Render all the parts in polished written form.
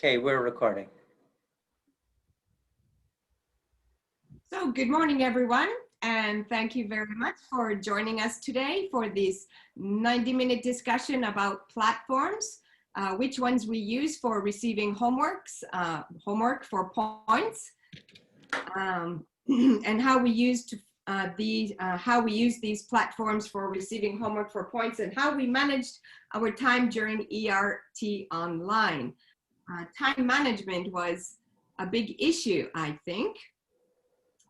Okay, we're recording. So good morning, everyone, and thank you very much for joining us today for this 90-minute discussion about platforms, which ones we use for receiving homework for points, and how we use these platforms for receiving homework for points, and how we managed our time during ERT online. Time management was a big issue, I think.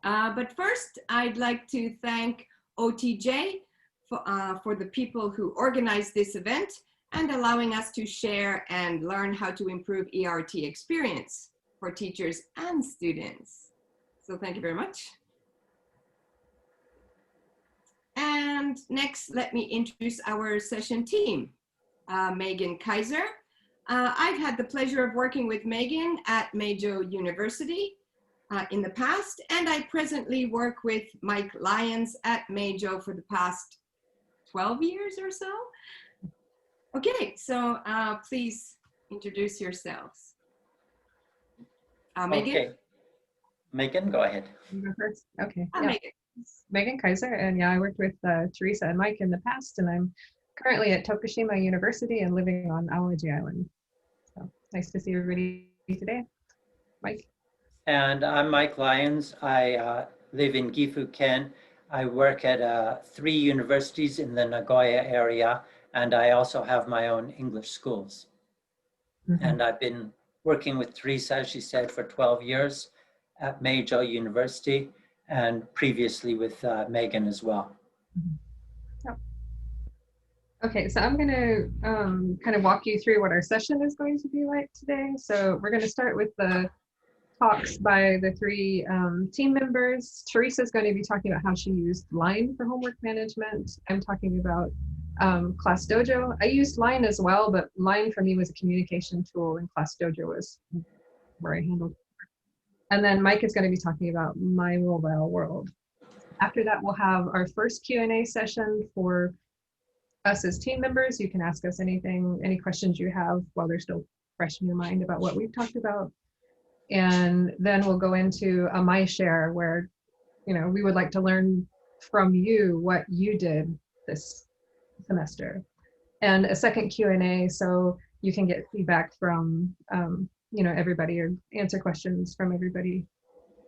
But first, I'd like to thank OTJ for the people who organized this event and allowing us to share and learn how to improve ERT experience for teachers and students. So thank you very much. And next, let me introduce our session team. Megan Kaiser. I've had the pleasure of working with Megan at Mejo University in the past, and I presently work with Mike Lyons at Mejo for the past 12 years or so. Okay, so please introduce yourselves. Megan? Okay. Megan, go ahead. You go first. Okay. Yeah. Megan. Megan Kaiser, and yeah, I worked with Teresa and Mike in the past, and I'm currently at Tokushima University and living on Awaji Island. So nice to see everybody today. Mike. And I'm Mike Lyons. I live in Gifu-ken. I work at 3 universities in the Nagoya area, and I also have my own English schools. Mm-hmm. And I've been working with Teresa, as she said, for 12 years at Mejo University, and previously with Megan as well. Yep. Okay, so I'm going to kind of walk you through what our session is going to be like today. So we're going to start with the talks by the 3 team members. Teresa is going to be talking about how she used Line for homework management. I'm talking about Class Dojo. I used Line as well, but Line for me was a communication tool, and Class Dojo was where I handled. And then Mike is going to be talking about My Mobile World. After that, we'll have our first Q&A session for us as team members. You can ask us anything, any questions you have while they're still fresh in your mind about what we've talked about. And then we'll go into a My Share where, you know, we would like to learn from you what you did this semester. And a second Q&A so you can get feedback from, you know, everybody, or answer questions from everybody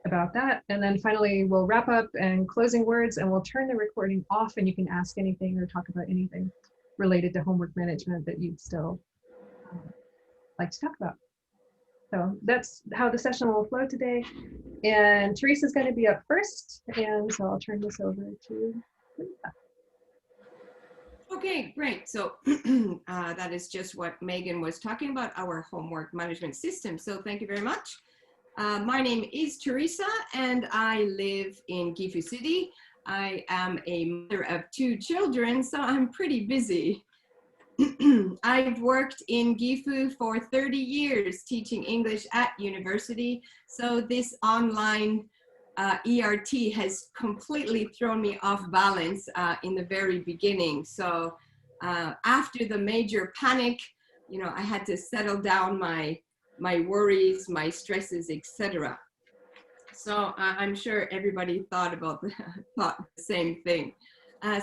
about that. And then finally, we'll wrap up and closing words, and we'll turn the recording off, and you can ask anything or talk about anything related to homework management that you'd still like to talk about. So that's how the session will flow today. And Teresa's going to be up first, and so I'll turn this over to Teresa. Okay, great. So that is just what Megan was talking about, our homework management system. So thank you very much. My name is Teresa, and I live in Gifu City. I am a mother of 2 children, so I'm pretty busy. I've worked in Gifu for 30 years teaching English at university, so this online ERT has completely thrown me off balance in the very beginning. So after the major panic, you know, I had to settle down my worries, my stresses, etc. So I'm sure everybody thought the same thing.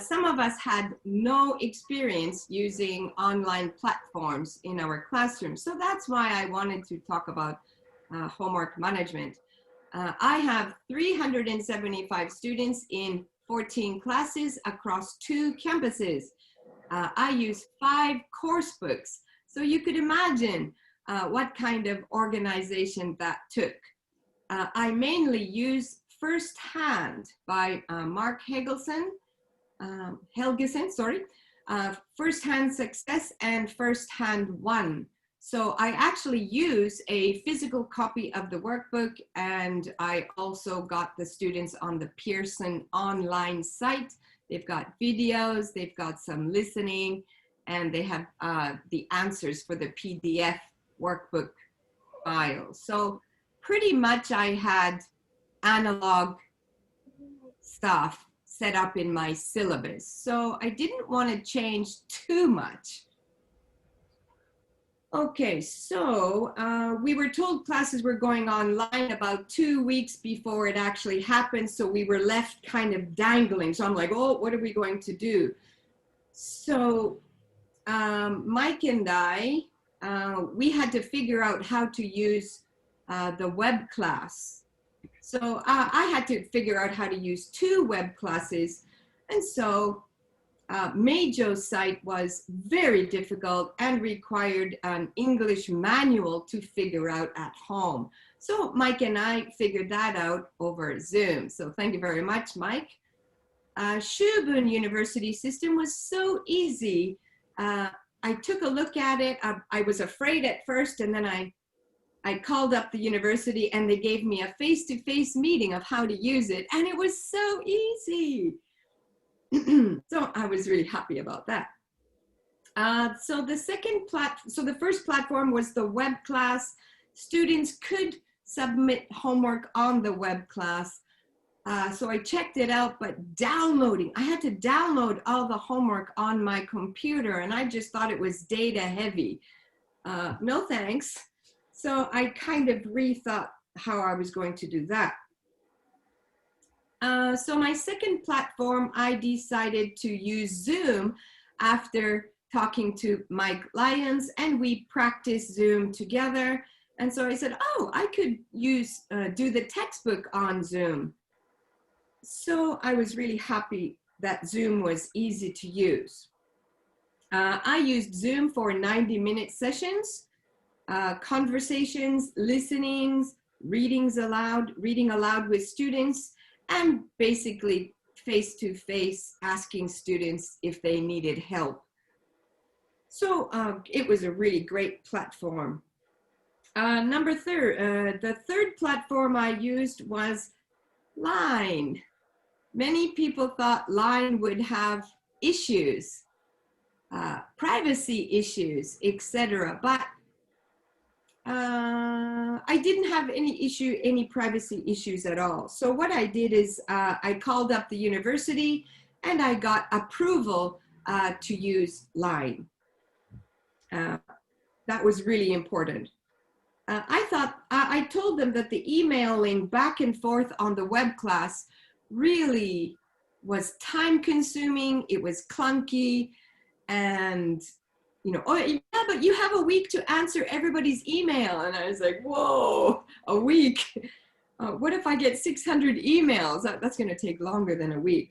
Some of us had no experience using online platforms in our classroom. So that's why I wanted to talk about homework management. I have 375 students in 14 classes across 2 campuses. I use 5 course books. So you could imagine what kind of organization that took. I mainly use First Hand by Mark Helgeson, First Hand Success and First Hand One. So I actually use a physical copy of the workbook, and I also got the students on the Pearson online site. They've got videos, they've got some listening, and they have the answers for the PDF workbook file. So pretty much I had analog stuff set up in my syllabus. So I didn't want to change too much. Okay, so we were told classes were going online about 2 weeks before it actually happened. So we were left kind of dangling. So I'm like, oh, what are we going to do? So Mike and I, we had to figure out how to use the web class. So I had to figure out how to use 2 web classes. And so Majo's site was very difficult and required an English manual to figure out at home. So Mike and I figured that out over Zoom. So thank you very much, Mike. Shubun University system was so easy. I took a look at it. I was afraid at first, and then I called up the university and they gave me a face-to-face meeting of how to use it, and it was so easy. So I was really happy about that. So the first platform was the web class. Students could submit homework on the web class. So I checked it out, but I had to download all the homework on my computer, and I just thought it was data heavy. No thanks. So I kind of rethought how I was going to do that. So my second platform, I decided to use Zoom after talking to Mike Lyons, and we practiced Zoom together. And so I said, oh, I could do the textbook on Zoom. So I was really happy that Zoom was easy to use. I used Zoom for 90-minute sessions, conversations, listenings, reading aloud with students, and basically face-to-face asking students if they needed help. So it was a really great platform. The third platform I used was Line. Many people thought Line would have issues, privacy issues, etc. But I didn't have any privacy issues at all. So what I did is I called up the university and I got approval to use Line. That was really important. I told them that the emailing back and forth on the web class really was time consuming, it was clunky, and oh yeah, but you have a week to answer everybody's email. And I was like, whoa, a week? What if I get 600 emails? That's gonna take longer than a week.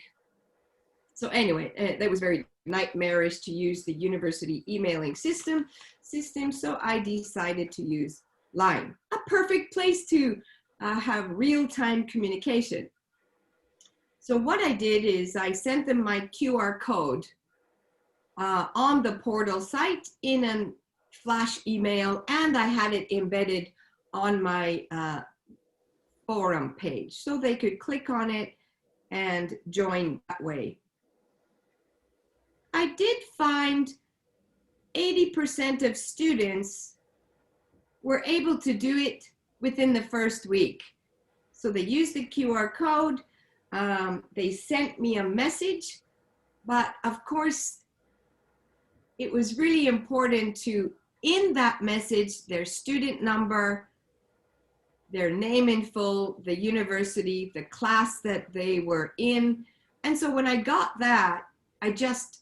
So anyway, that was very nightmarish to use the university emailing system, so I decided to use Line, a perfect place to have real-time communication. So what I did is I sent them my QR code on the portal site in a flash email, and I had it embedded on my forum page so they could click on it and join that way. I did find 80% of students were able to do it within the first week. So they used the QR code, they sent me a message, but of course, it was really important to, in that message, their student number, their name in full, the university, the class that they were in. And so when I got that, I just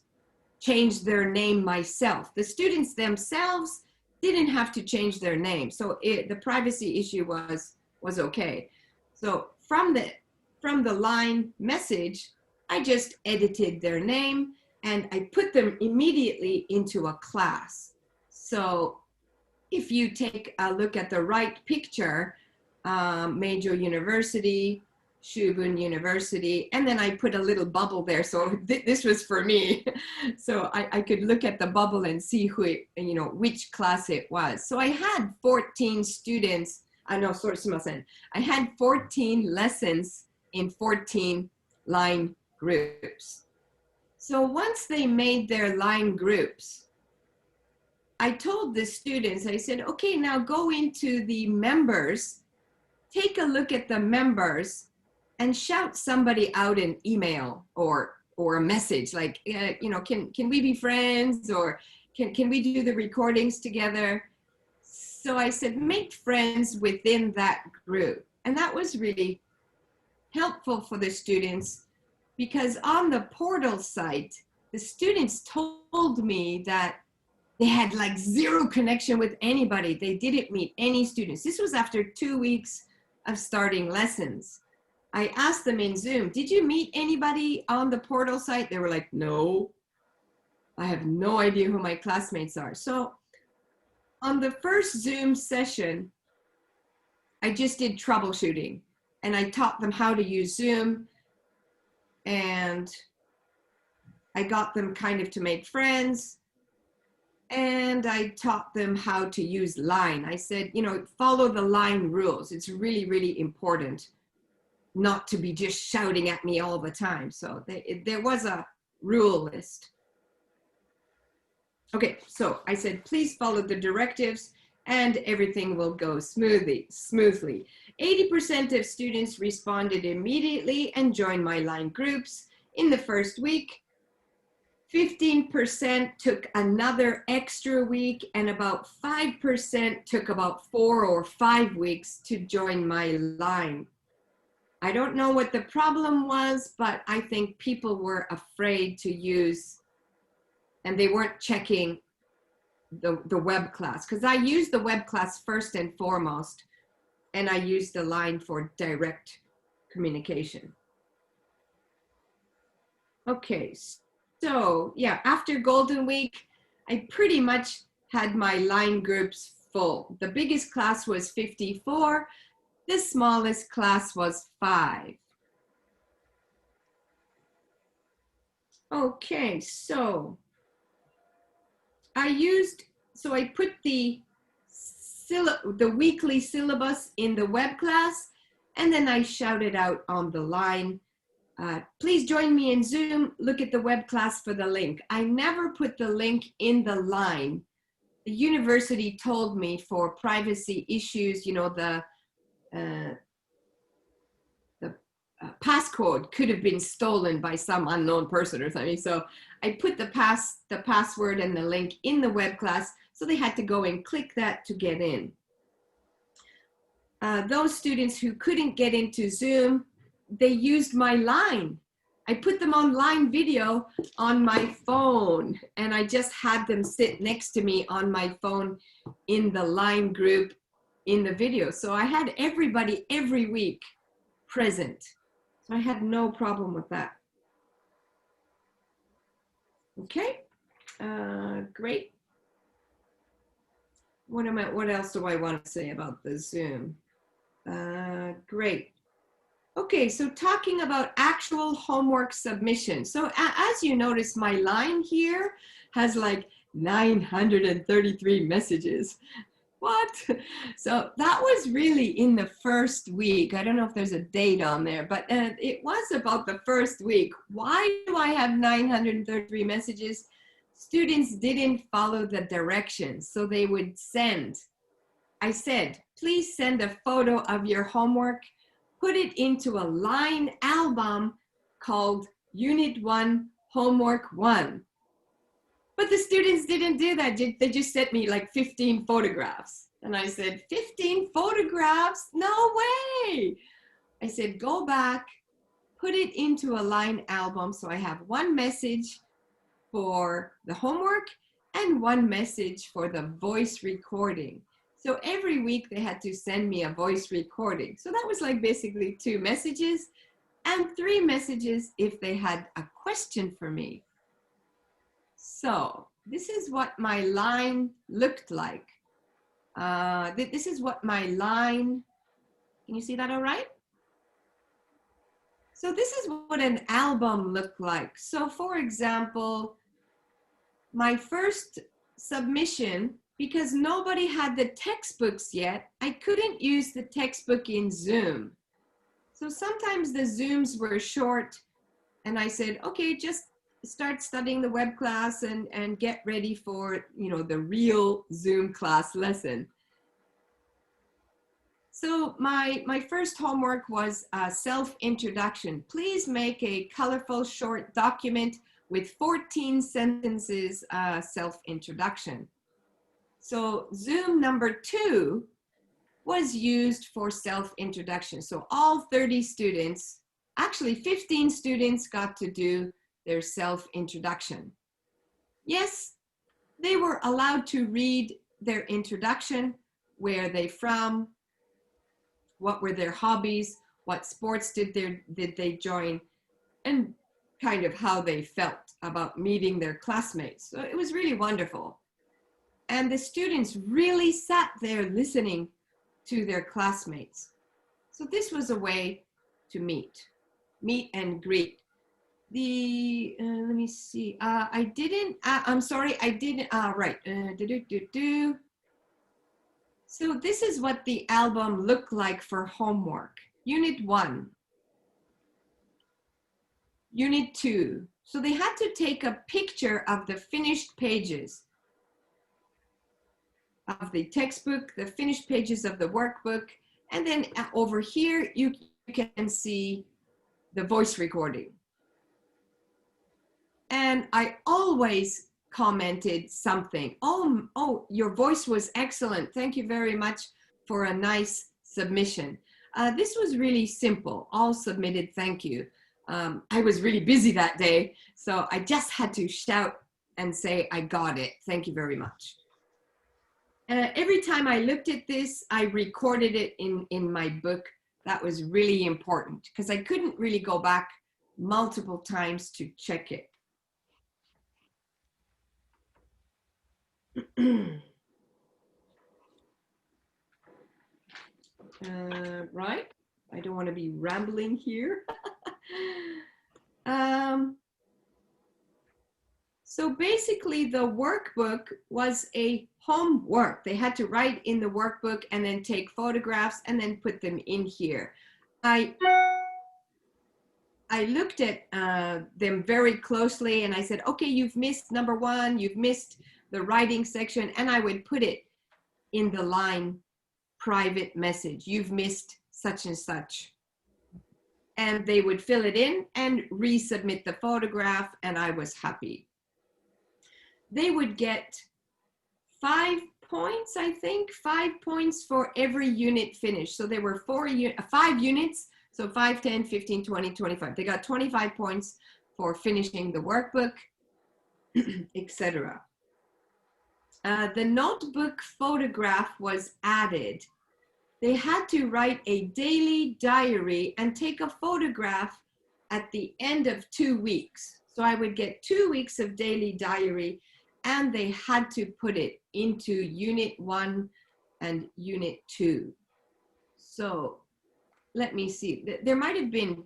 changed their name myself. The students themselves didn't have to change their name. So the privacy issue was okay. So from the Line message, I just edited their name and I put them immediately into a class. So if you take a look at the right picture, Majo University, Shubun University, and then I put a little bubble there. So this was for me. So I could look at the bubble and see who it, which class it was. So I had 14 students. I had 14 lessons in 14 Line groups. So once they made their Line groups, I told the students, I said, okay, now go into the members, take a look at the members, and shout somebody out an email or a message like, can we be friends, or can we do the recordings together? So I said, make friends within that group. And that was really helpful for the students, because on the portal site, the students told me that they had like zero connection with anybody. They didn't meet any students. This was after 2 weeks of starting lessons. I asked them in Zoom, did you meet anybody on the portal site? They were like, no, I have no idea who my classmates are. So on the first Zoom session, I just did troubleshooting, and I taught them how to use Zoom, and I got them kind of to make friends, and I taught them how to use Line. I said, you know, follow the Line rules. It's really, really important not to be just shouting at me all the time. So there was a rule list. Okay, so I said, please follow the directives and everything will go smoothly. 80% of students responded immediately and joined my Line groups in the first week. 15% took another extra week, and about 5% took about 4 or 5 weeks to join my Line. I don't know what the problem was, but I think people were afraid to use, and they weren't checking the web class, because I used the web class first and foremost, and I used the Line for direct communication. Okay, so yeah, after Golden Week, I pretty much had my Line groups full. The biggest class was 54. The smallest class was 5. Okay, so I put the weekly syllabus in the web class, and then I shouted out on the Line, please join me in Zoom, look at the web class for the link. I never put the link in the Line. The university told me for privacy issues, you know, the passcode could have been stolen by some unknown person or something. So I put the password and the link in the web class, so they had to go and click that to get in. Those students who couldn't get into Zoom, they used my Line. I put them on Line video on my phone, and I just had them sit next to me on my phone in the Line group in the video. So I had everybody every week present. So I had no problem with that. Okay, great. What else do I want to say about the Zoom? Great. Okay, so talking about actual homework submission. So as you notice, my Line here has like 933 messages. What? So that was really in the first week. I don't know if there's a date on there, but it was about the first week. Why do I have 933 messages? Students didn't follow the directions, so they would send. I said, please send a photo of your homework, put it into a Line album called Unit 1 Homework 1. But the students didn't do that. They just sent me like 15 photographs. And I said, 15 photographs? No way. I said, go back, put it into a Line album. So I have one message for the homework and one message for the voice recording. So every week they had to send me a voice recording. So that was like basically 2 messages and 3 messages if they had a question for me. So this is what my Line looked like. This is what my Line, can you see that all right? So this is what an album looked like. So for example, my first submission, because nobody had the textbooks yet, I couldn't use the textbook in Zoom. So sometimes the Zooms were short, and I said, okay, just start studying the web class and get ready for, you know, the real Zoom class lesson. So my first homework was a self-introduction. Please make a colorful short document with 14 sentences self-introduction. So Zoom number 2 was used for self-introduction. So all 30 students, actually 15 students got to do their self-introduction. Yes, they were allowed to read their introduction, where they from, what were their hobbies, what sports did they join, and kind of how they felt about meeting their classmates. So it was really wonderful. And the students really sat there listening to their classmates. So this was a way to meet and greet. Let me see, I didn't, I'm sorry, I didn't, right. So this is what the album looked like for homework. Unit 1. Unit 2. So they had to take a picture of the finished pages of the textbook, the finished pages of the workbook, and then over here you can see the voice recording. And I always commented something. Oh, your voice was excellent. Thank you very much for a nice submission. This was really simple. All submitted, thank you. I was really busy that day, so I just had to shout and say, I got it. Thank you very much. Every time I looked at this, I recorded it in my book. That was really important because I couldn't really go back multiple times to check it. Right, I don't want to be rambling here. So basically the workbook was a homework. They had to write in the workbook and then take photographs and then put them in here. I looked at them very closely and I said, okay, you've missed number 1, you've missed the writing section, and I would put it in the line private message, you've missed such and such. And they would fill it in and resubmit the photograph, and I was happy. They would get 5 points, I think, 5 points for every unit finished. So there were 5 units, so 5, 10, 15, 20, 25. They got 25 points for finishing the workbook, etc. The notebook photograph was added. They had to write a daily diary and take a photograph at the end of 2 weeks. So I would get 2 weeks of daily diary, and they had to put it into Unit 1 and Unit 2. So let me see. There might have been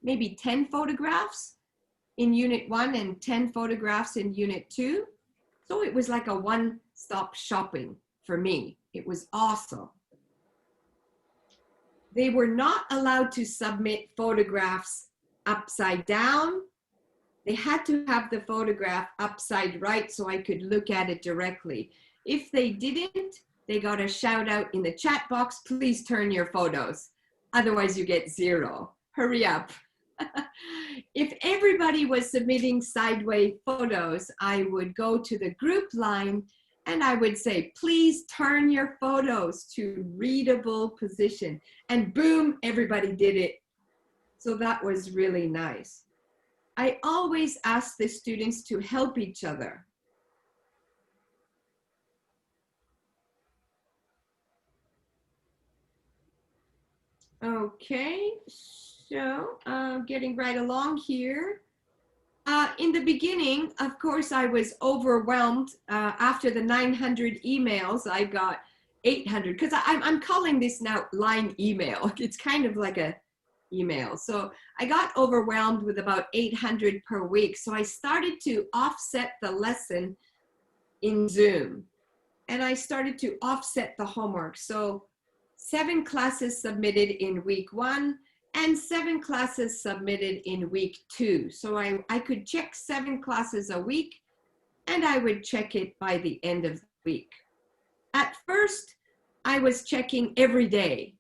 maybe 10 photographs in Unit 1 and 10 photographs in Unit 2. So it was like a one-stop shopping for me. It was awesome. They were not allowed to submit photographs upside down. They had to have the photograph upside right so I could look at it directly. If they didn't, they got a shout out in the chat box, please turn your photos. Otherwise you get 0. Hurry up. If everybody was submitting sideways photos, I would go to the group line and I would say, please turn your photos to readable position. And boom, everybody did it. So that was really nice. I always ask the students to help each other. Okay, so getting right along here. In the beginning, of course, I was overwhelmed. After the 900 emails, I got 800, because I'm calling this now line email. It's kind of like a email. So I got overwhelmed with about 800 per week. So I started to offset the lesson in Zoom. And I started to offset the homework. So 7 classes submitted in week 1 and 7 classes submitted in week 2. So I could check 7 classes a week, and I would check it by the end of the week. At first, I was checking every day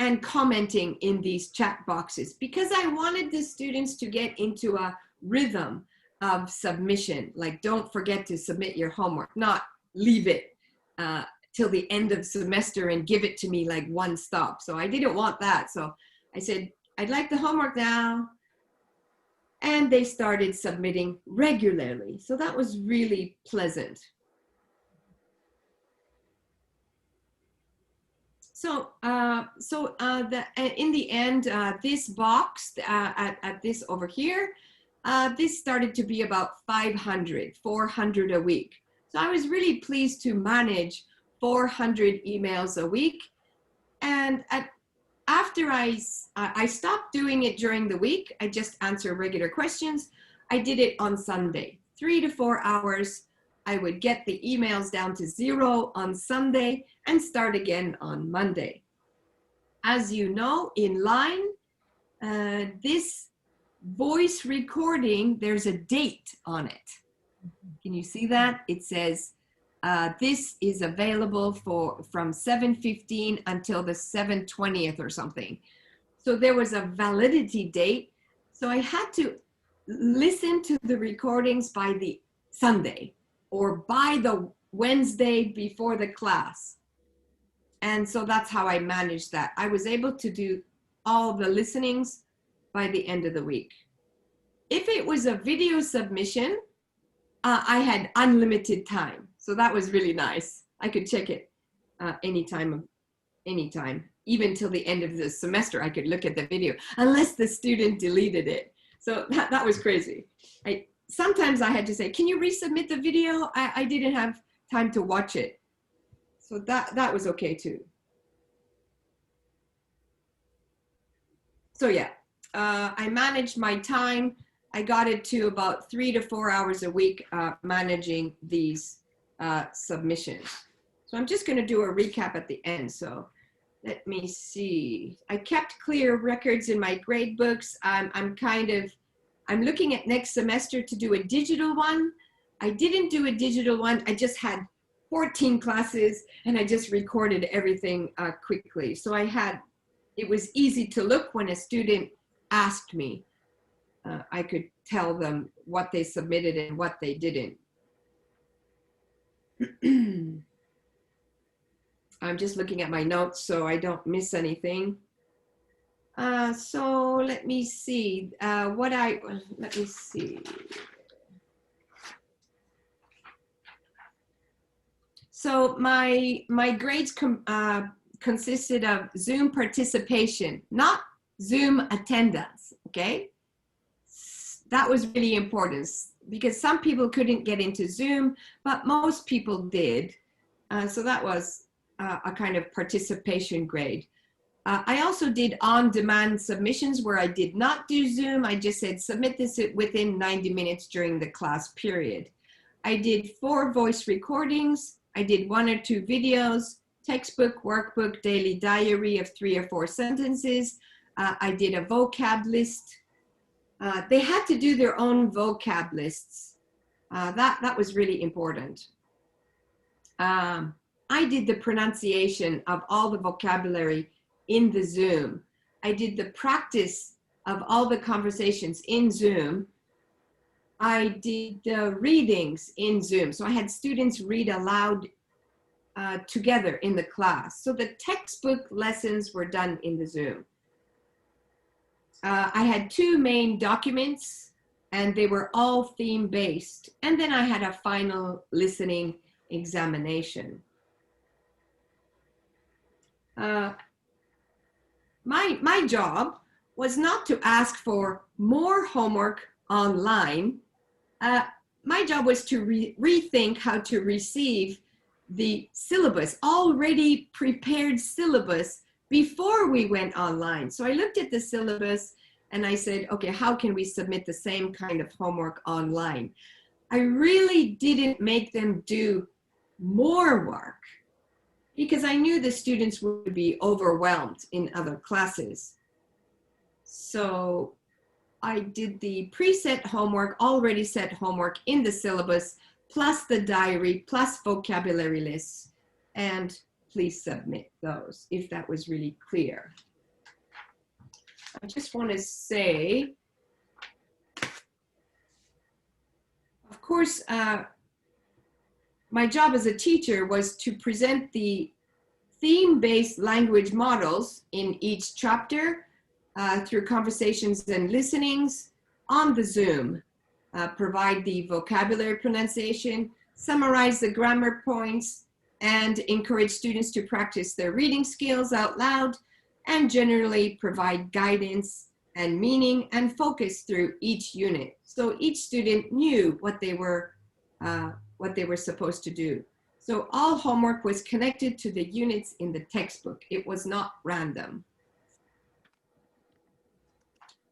and commenting in these chat boxes because I wanted the students to get into a rhythm of submission. Like, don't forget to submit your homework, not leave it till the end of semester and give it to me like one stop. So I didn't want that. So I said, I'd like the homework now. And they started submitting regularly. So that was really pleasant. So, in the end, this box at this over here, this started to be about 400 a week. So I was really pleased to manage 400 emails a week. And after I stopped doing it during the week, I just answer regular questions. I did it on Sunday, 3 to 4 hours. I would get the emails down to 0 on Sunday and start again on Monday. As you know, in line, this voice recording, there's a date on it. Can you see that? It says, this is available from 7:15 until the 7/20th or something. So there was a validity date. So I had to listen to the recordings by the Sunday or by the Wednesday before the class. And so that's how I managed that. I was able to do all the listenings by the end of the week. If it was a video submission, I had unlimited time. So that was really nice. I could check it anytime, even till the end of the semester, I could look at the video, unless the student deleted it. So that was crazy. Sometimes I had to say, can you resubmit the video? I didn't have time to watch it. So that was okay too. So yeah, I managed my time. I got it to about 3 to 4 hours a week managing these submissions. So I'm just going to do a recap at the end. So let me see. I kept clear records in my grade books. I'm looking at next semester to do a digital one. I didn't do a digital one. I just had 14 classes and I just recorded everything quickly. So it was easy to look when a student asked me. I could tell them what they submitted and what they didn't. I'm just looking at my notes so I don't miss anything. So let me see. Let me see. So my grades consisted of Zoom participation, not Zoom attendance, okay? That was really important because some people couldn't get into Zoom, but most people did. So that was a kind of participation grade. I also did on-demand submissions where I did not do Zoom. I just said, submit this within 90 minutes during the class period. I did 4 voice recordings. I did 1 or 2 videos, textbook, workbook, daily diary of 3 or 4 sentences. I did a vocab list. They had to do their own vocab lists. That was really important. I did the pronunciation of all the vocabulary in the Zoom. I did the practice of all the conversations in Zoom. I did the readings in Zoom. So I had students read aloud together in the class. So the textbook lessons were done in the Zoom. I had 2 main documents and they were all theme-based. And then I had a final listening examination. My job was not to ask for more homework online. My job was to rethink how to receive the syllabus, already prepared syllabus, before we went online. So I looked at the syllabus and I said, okay, how can we submit the same kind of homework online? I really didn't make them do more work because I knew the students would be overwhelmed in other classes. So I did the preset homework, already set homework in the syllabus, plus the diary, plus vocabulary lists, and please submit those if that was really clear. I just want to say, of course, my job as a teacher was to present the theme-based language models in each chapter through conversations and listenings on the Zoom, provide the vocabulary pronunciation, summarize the grammar points, and encourage students to practice their reading skills out loud, and generally provide guidance and meaning and focus through each unit. So each student knew what they were supposed to do. So all homework was connected to the units in the textbook. It was not random.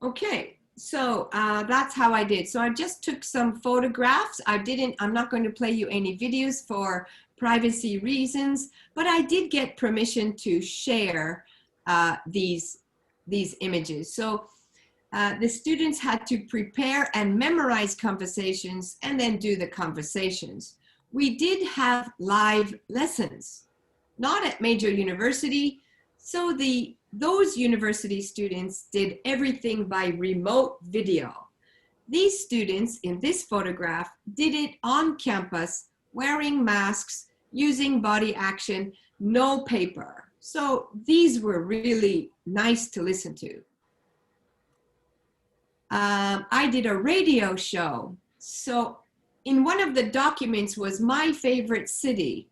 Okay, so that's how I did. So I just took some photographs. I'm not going to play you any videos for privacy reasons, but I did get permission to share these images. So the students had to prepare and memorize conversations and then do the conversations. We did have live lessons, not at major university. So those university students did everything by remote video. These students in this photograph did it on campus, wearing masks, using body action, no paper. So these were really nice to listen to. I did a radio show. So in one of the documents was my favorite city.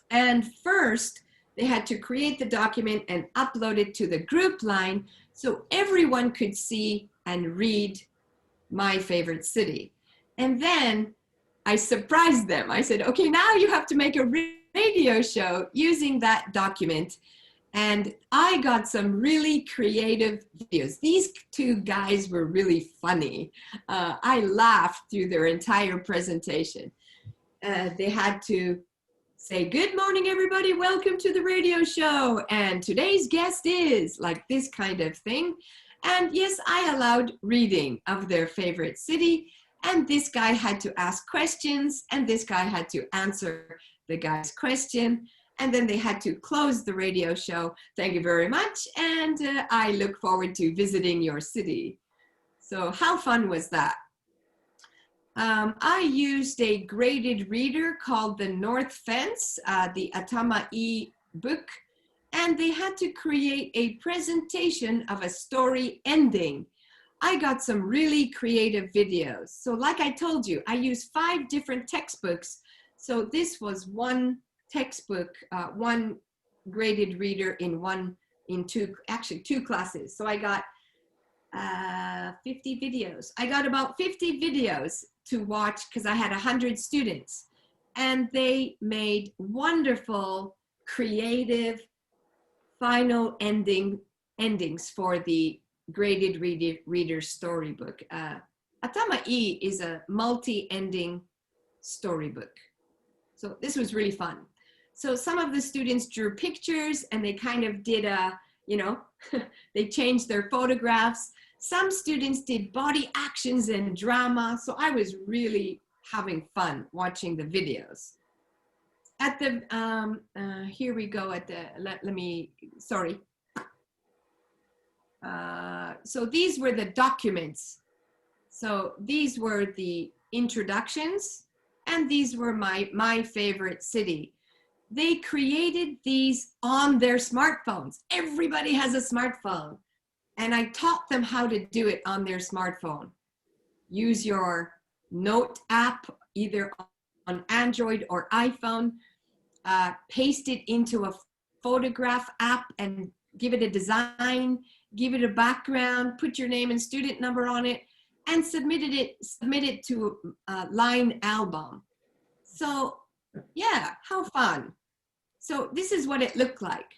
And first, they had to create the document and upload it to the group line so everyone could see and read my favorite city. And then I surprised them. I said, okay, now you have to make a radio show using that document. And I got some really creative videos. These two guys were really funny. I laughed through their entire presentation. They had to say, good morning, everybody. Welcome to the radio show. And today's guest is, like this kind of thing. And yes, I allowed reading of their favorite city. And this guy had to ask questions. And this guy had to answer the guy's question. And then they had to close the radio show. Thank you very much. And I look forward to visiting your city. So how fun was that? I used a graded reader called the North Fence, the Atama E book, and they had to create a presentation of a story ending. I got some really creative videos. So like I told you, I used 5 different textbooks. So this was one textbook, one graded reader in two classes. So I got 50 videos. I got about 50 videos to watch because I had 100 students, and they made wonderful, creative, final endings for the graded reader storybook. Atama E is a multi-ending storybook. So this was really fun. So some of the students drew pictures and they kind of did they changed their photographs. Some students did body actions and drama. So I was really having fun watching the videos. At the, here we go at the, so these were the documents. So these were the introductions, and these were my favorite city. They created these on their smartphones. Everybody has a smartphone. And I taught them how to do it on their smartphone. Use your note app, either on Android or iPhone, paste it into a photograph app and give it a design, give it a background, put your name and student number on it, and submit it to a line album. So yeah, how fun. So this is what it looked like.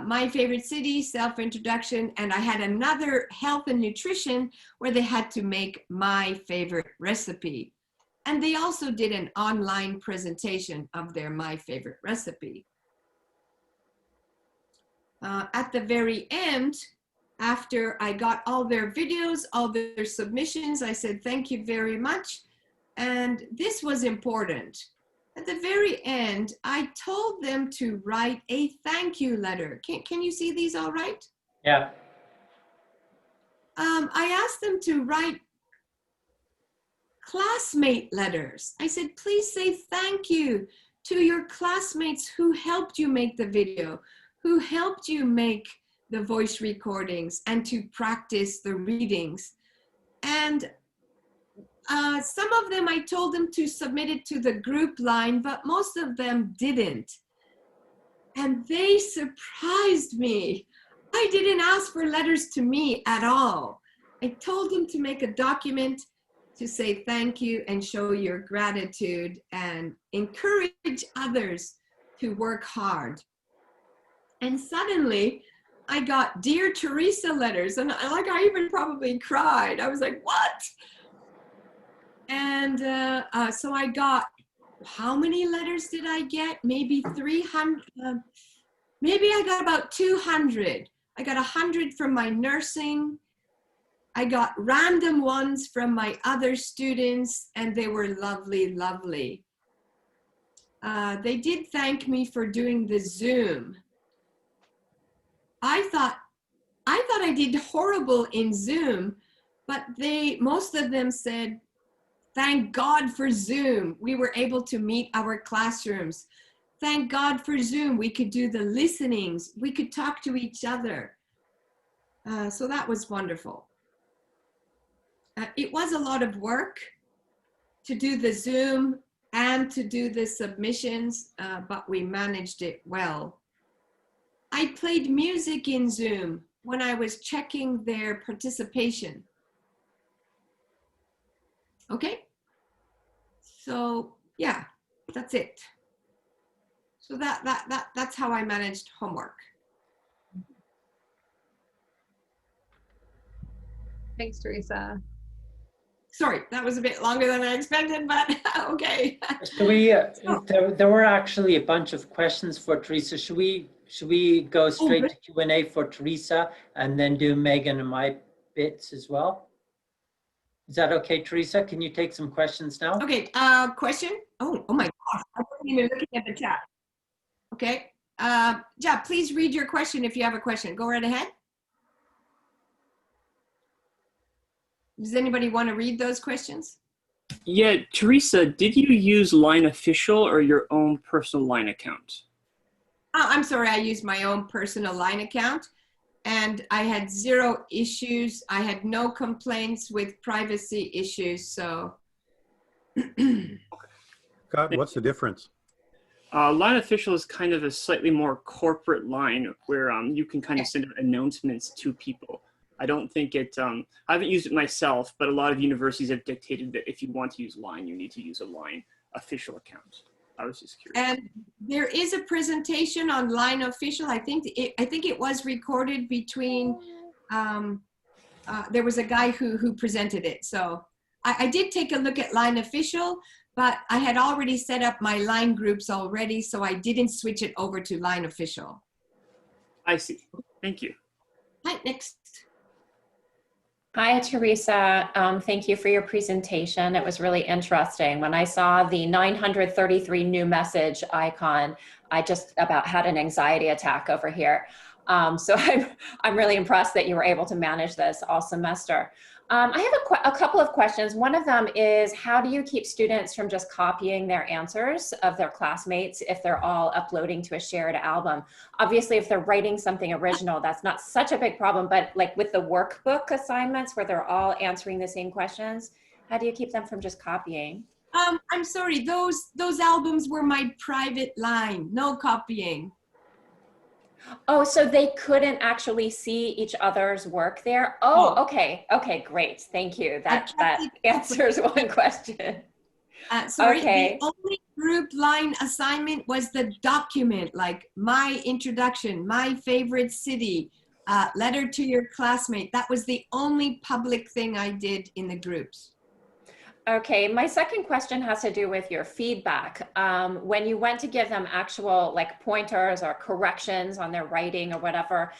My favorite city, self-introduction, and I had another health and nutrition where they had to make my favorite recipe. And they also did an online presentation of their my favorite recipe. At the very end, after I got all their videos, all their submissions, I said, thank you very much. And this was important. At the very end, I told them to write a thank you letter. Can you see these all right? classmate letters. I said, please say thank you to your classmates who helped you make the video, who helped you make the voice recordings and to practice the readings. And some of them, I told them to submit it to the group line, but most of them didn't. And they surprised me. I didn't ask for letters to me at all. I told them to make a document to say thank you and show your gratitude and encourage others to work hard. And suddenly I got Dear Teresa letters, and I even probably cried. I was like, what? And so I got, how many letters did I get? Maybe 300, maybe I got about 200. I got 100 from my nursing. I got random ones from my other students, and they were lovely, lovely. They did thank me for doing the Zoom. I thought I did horrible in Zoom, but most of them said, thank God for Zoom. We were able to meet our classrooms. Thank God for Zoom. We could do the listenings. We could talk to each other. So that was wonderful. It was a lot of work to do the Zoom and to do the submissions, but we managed it well. I played music in Zoom when I was checking their participation. Okay, so yeah, that's it. So that's how I managed homework. Thanks, Teresa. Sorry, that was a bit longer than I expected, but okay. So there were actually a bunch of questions for Teresa. Should we go straight to Q&A for Teresa and then do Megan and my bits as well? Is that okay, Teresa? Can you take some questions now? Okay, question? Oh my gosh, I wasn't even looking at the chat. Okay, yeah, please read your question if you have a question. Go right ahead. Does anybody want to read those questions? Yeah, Teresa, did you use Line Official or your own personal Line account? I'm sorry, I used my own personal Line account, and I had 0 issues. I had no complaints with privacy issues, so. Scott, what's the difference? Line Official is kind of a slightly more corporate line where you can kind of send out announcements to people. I don't think I haven't used it myself, but a lot of universities have dictated that if you want to use Line, you need to use a Line Official account. I was just curious. And there is a presentation on Line Official. I think it was recorded between, there was a guy who presented it. So I did take a look at Line Official, but I had already set up my Line groups already, so I didn't switch it over to Line Official. I see. Thank you. Right, next. Hi, Teresa. Thank you for your presentation. It was really interesting. When I saw the 933 new message icon, I just about had an anxiety attack over here. So I'm really impressed that you were able to manage this all semester. I have a couple of questions. One of them is, how do you keep students from just copying their answers of their classmates if they're all uploading to a shared album? Obviously, if they're writing something original, that's not such a big problem, but like with the workbook assignments where they're all answering the same questions, how do you keep them from just copying? I'm sorry, those albums were my private line, no copying. Oh, so they couldn't actually see each other's work there? Oh, okay. Okay, great. Thank you. That answers one question. Sorry, Okay. The only group line assignment was the document, like my introduction, my favorite city, letter to your classmate. That was the only public thing I did in the groups. Okay, my second question has to do with your feedback. When you went to give them actual like pointers or corrections on their writing or whatever,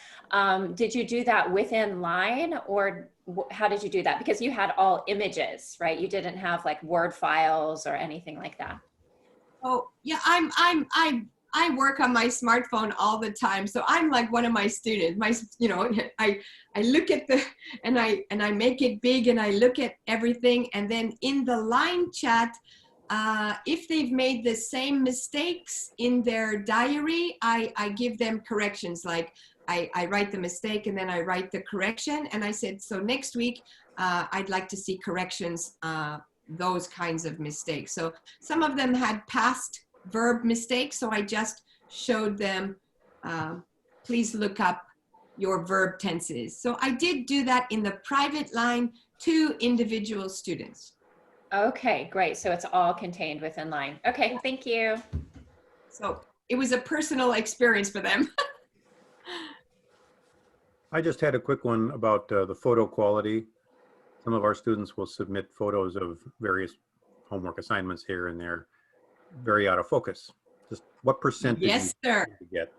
did you do that within Line, or how did you do that? Because you had all images, right? You didn't have like Word files or anything like that. Oh yeah, I I work on my smartphone all the time, so I'm like one of my students. I look at and I make it big and I look at everything, and then in the line chat, if they've made the same mistakes in their diary, I give them corrections. Like I write the mistake and then I write the correction, and I said, so next week I'd like to see corrections, those kinds of mistakes. So some of them had past verb mistakes, so I just showed them, please look up your verb tenses. So I did do that in the private line to individual students. Okay, great. So it's all contained within line. Okay, thank you. So it was a personal experience for them. I just had a quick one about the photo quality. Some of our students will submit photos of various homework assignments here and there, very out of focus. Just what percentage Yes, sir. you get?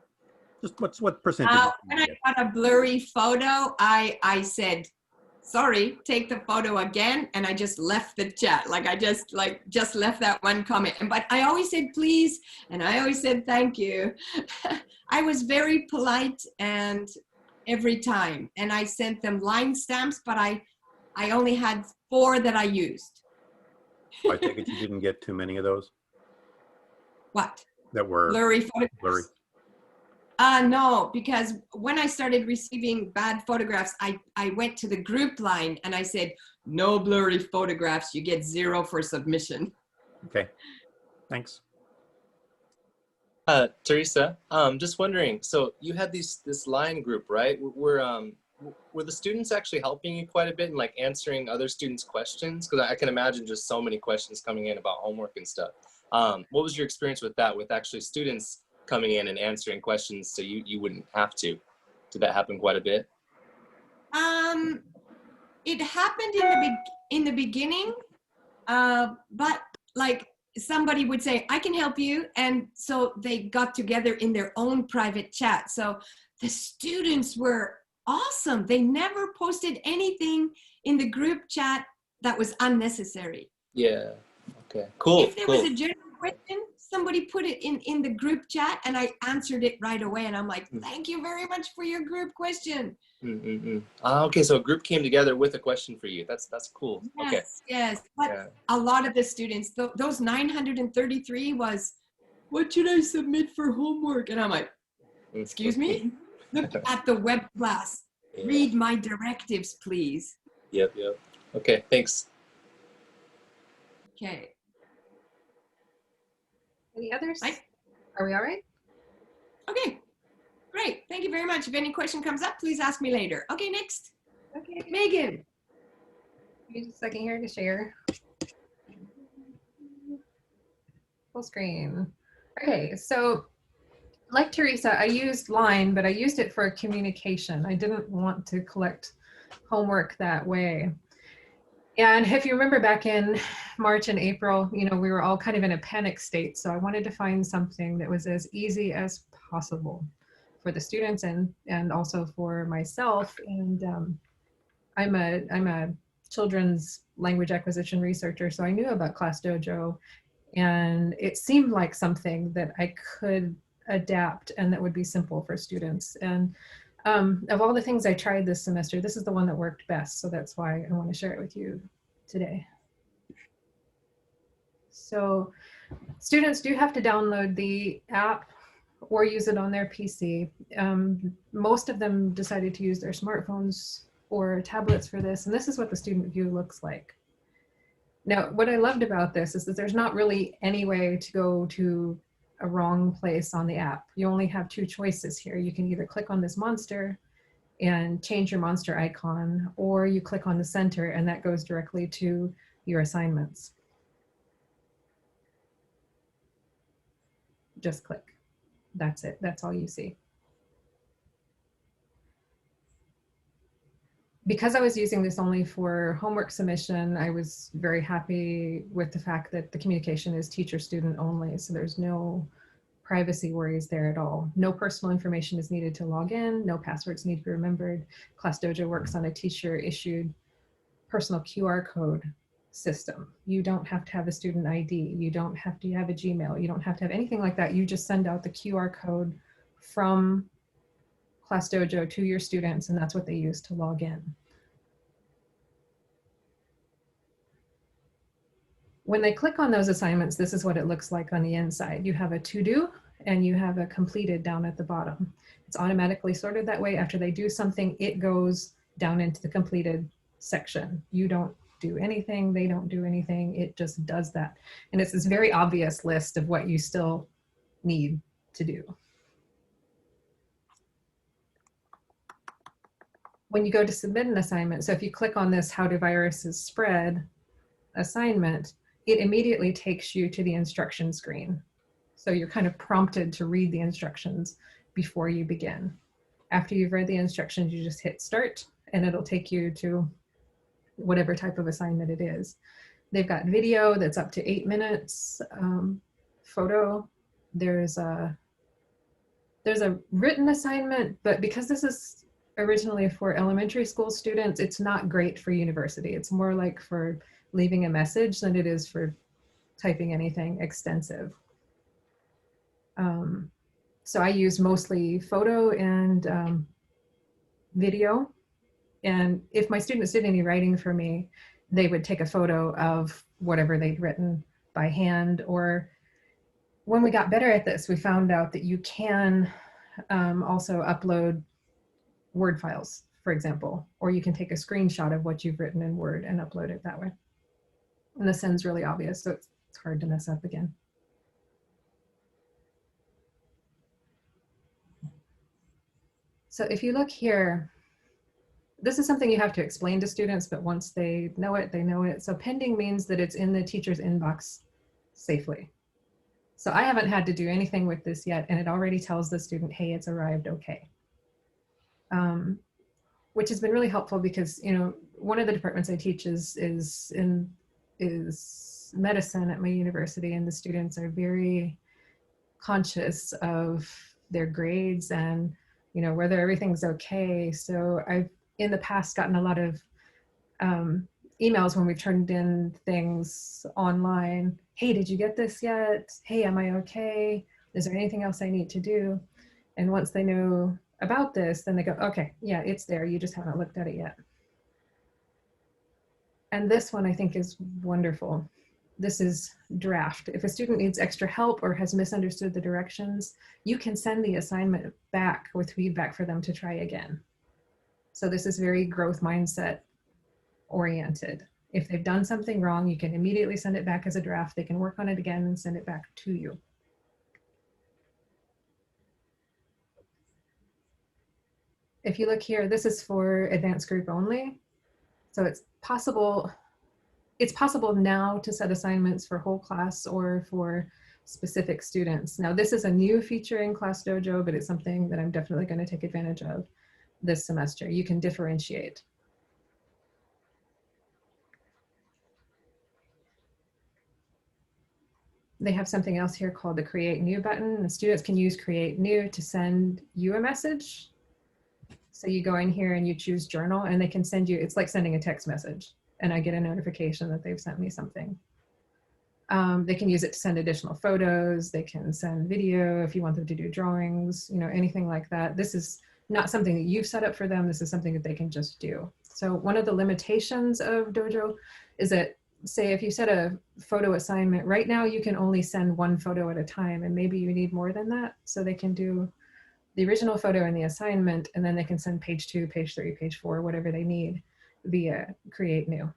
Just what percentage When you I get? got a blurry photo, I said, sorry, take the photo again, and I just left the chat. Like I just left that one comment. But I always said please, and I always said thank you. I was very polite and every time, and I sent them line stamps, but I only had 4 that I used. I take it you didn't get too many of those What? that were Blurry photographs? blurry. No, because when I started receiving bad photographs, I went to the group line and I said, no blurry photographs, you get 0 for submission. Okay, thanks. Teresa, just wondering, so you had this line group, right? Were the students actually helping you quite a bit in like answering other students' questions? Because I can imagine just so many questions coming in about homework and stuff. What was your experience with that, with actually students coming in and answering questions so you wouldn't have to? Did that happen quite a bit? It happened in the beginning, but like somebody would say, I can help you. And so they got together in their own private chat. So the students were awesome. They never posted anything in the group chat that was unnecessary. Yeah. Okay. Cool. If there was a general question, somebody put it in the group chat and I answered it right away. And I'm like, thank you very much for your group question. Okay, so a group came together with a question for you. That's cool. Yes, Okay. yes. But Yeah. a lot of the students, those 933 was, what should I submit for homework? And I'm like, excuse me? Look at the web class. Yeah. Read my directives, please. Yep. Okay, thanks. Okay. Any others? Right. Are we all right? Okay. Great. Thank you very much. If any question comes up, please ask me later. Okay, next. Okay. Megan. Give me just a second here to share. Full screen. Okay, so like Teresa, I used Line, but I used it for communication. I didn't want to collect homework that way. And if you remember back in March and April, we were all kind of in a panic state. So I wanted to find something that was as easy as possible for the students and also for myself. And I'm a children's language acquisition researcher, so I knew about ClassDojo, and it seemed like something that I could adapt and that would be simple for students. And of all the things I tried this semester, this is the one that worked best. So that's why I want to share it with you today. So students do have to download the app or use it on their PC. Most of them decided to use their smartphones or tablets for this, and this is what the student view looks like. Now, what I loved about this is that there's not really any way to go to a wrong place on the app. You only have 2 choices here. You can either click on this monster and change your monster icon, or you click on the center and that goes directly to your assignments. Just click. That's it. That's all you see. Because I was using this only for homework submission, I was very happy with the fact that the communication is teacher-student only. So there's no privacy worries there at all. No personal information is needed to log in. No passwords need to be remembered. ClassDojo works on a teacher-issued personal QR code system. You don't have to have a student ID. You don't have to have a Gmail. You don't have to have anything like that. You just send out the QR code from ClassDojo to your students, and that's what they use to log in. When they click on those assignments, this is what it looks like on the inside. You have a to-do and you have a completed down at the bottom. It's automatically sorted that way. After they do something, it goes down into the completed section. You don't do anything, they don't do anything, it just does that. And it's this very obvious list of what you still need to do. When you go to submit an assignment, so if you click on this "How do viruses spread" assignment, it immediately takes you to the instruction screen. So you're kind of prompted to read the instructions before you begin. After you've read the instructions, you just hit start and it'll take you to whatever type of assignment it is. They've got video that's up to 8 minutes, photo. There's a written assignment, but because this is originally for elementary school students, it's not great for university. It's more like for leaving a message than it is for typing anything extensive. So I use mostly photo and video. And if my students did any writing for me, they would take a photo of whatever they'd written by hand. Or when we got better at this, we found out that you can also upload Word files, for example, or you can take a screenshot of what you've written in Word and upload it that way. And the send's really obvious, so it's hard to mess up again. So if you look here, this is something you have to explain to students, but once they know it, they know it. So pending means that it's in the teacher's inbox safely. So I haven't had to do anything with this yet, and it already tells the student, hey, it's arrived okay. Which has been really helpful because, you know, one of the departments I teach is medicine at my university, and the students are very conscious of their grades and, you know, whether everything's okay. So I've in the past gotten a lot of emails when we've turned in things online. Hey, did you get this yet? Hey, am I okay? Is there anything else I need to do? And once they know about this, then they go, okay, yeah, it's there. You just haven't looked at it yet. And this one I think is wonderful. This is draft. If a student needs extra help or has misunderstood the directions, you can send the assignment back with feedback for them to try again. So this is very growth mindset oriented. If they've done something wrong, you can immediately send it back as a draft. They can work on it again and send it back to you. If you look here, this is for advanced group only. So it's possible now to set assignments for whole class or for specific students. Now this is a new feature in ClassDojo, but it's something that I'm definitely going to take advantage of this semester. You can differentiate. They have something else here called the Create New button. The students can use Create New to send you a message. So you go in here and you choose journal, and they can send you, it's like sending a text message, and I get a notification that they've sent me something. They can use it to send additional photos. They can send video if you want them to do drawings, you know, anything like that. This is not something that you've set up for them. This is something that they can just do. So one of the limitations of Dojo is that, say if you set a photo assignment, right now you can only send one photo at a time, and maybe you need more than that. So they can do the original photo in the assignment, and then they can send page 2, page 3, page 4, whatever they need via Create New.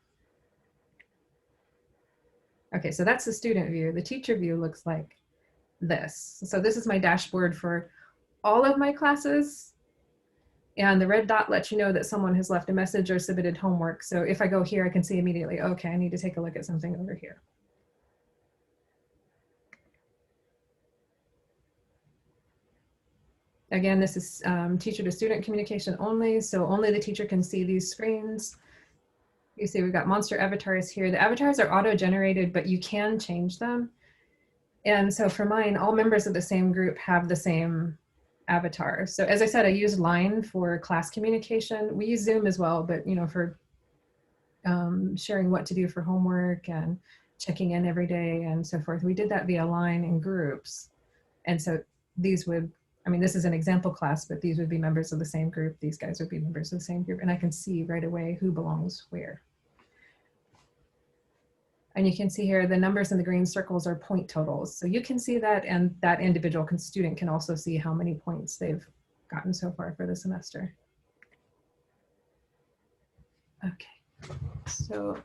Okay, so that's the student view. The teacher view looks like this. So this is my dashboard for all of my classes. And the red dot lets you know that someone has left a message or submitted homework. So if I go here, I can see immediately, okay, I need to take a look at something over here. Again, this is teacher to student communication only. So only the teacher can see these screens. You see we've got monster avatars here. The avatars are auto-generated, but you can change them. And so for mine, all members of the same group have the same avatar. So as I said, I use Line for class communication. We use Zoom as well, but you know, for sharing what to do for homework and checking in every day and so forth. We did that via line in groups. And so these would, I mean, this is an example class, but these would be members of the same group. These guys would be members of the same group. And I can see right away who belongs where. And you can see here, the numbers in the green circles are point totals. So you can see that, and that individual student can also see how many points they've gotten so far for the semester. Okay, so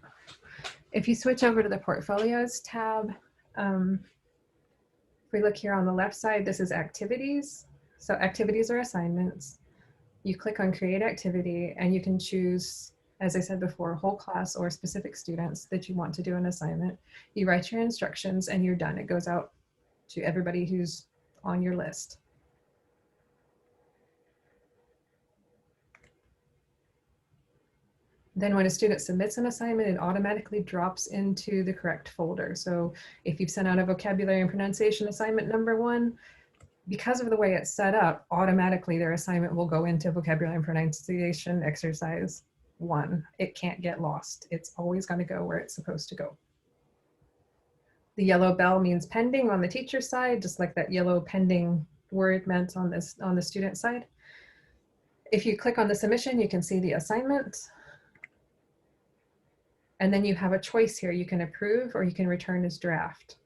if you switch over to the portfolios tab, if we look here on the left side, this is activities. So activities are assignments. You click on create activity and you can choose, as I said before, whole class or specific students that you want to do an assignment. You write your instructions and you're done. It goes out to everybody who's on your list. Then when a student submits an assignment, it automatically drops into the correct folder. So if you've sent out a vocabulary and pronunciation assignment #1, because of the way it's set up, automatically their assignment will go into vocabulary and pronunciation exercise 1. It can't get lost. It's always going to go where it's supposed to go. The yellow bell means pending on the teacher side, just like that yellow pending word meant on the student side. If you click on the submission, you can see the assignment. And then you have a choice here. You can approve or you can return as draft.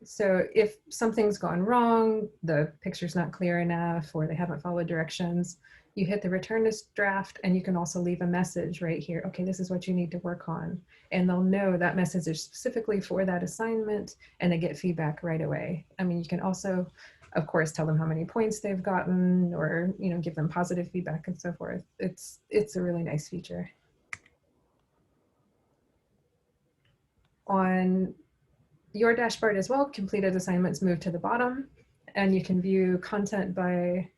So if something's gone wrong, the picture's not clear enough, or they haven't followed directions, you hit the return as draft, and you can also leave a message right here. Okay, this is what you need to work on. And they'll know that message is specifically for that assignment, and they get feedback right away. I mean, you can also, of course, tell them how many points they've gotten, or give them positive feedback and so forth. It's a really nice feature. On your dashboard as well, completed assignments move to the bottom, and you can view content by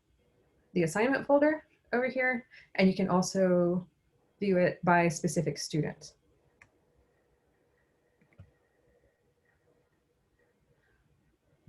the assignment folder over here, and you can also view it by specific student.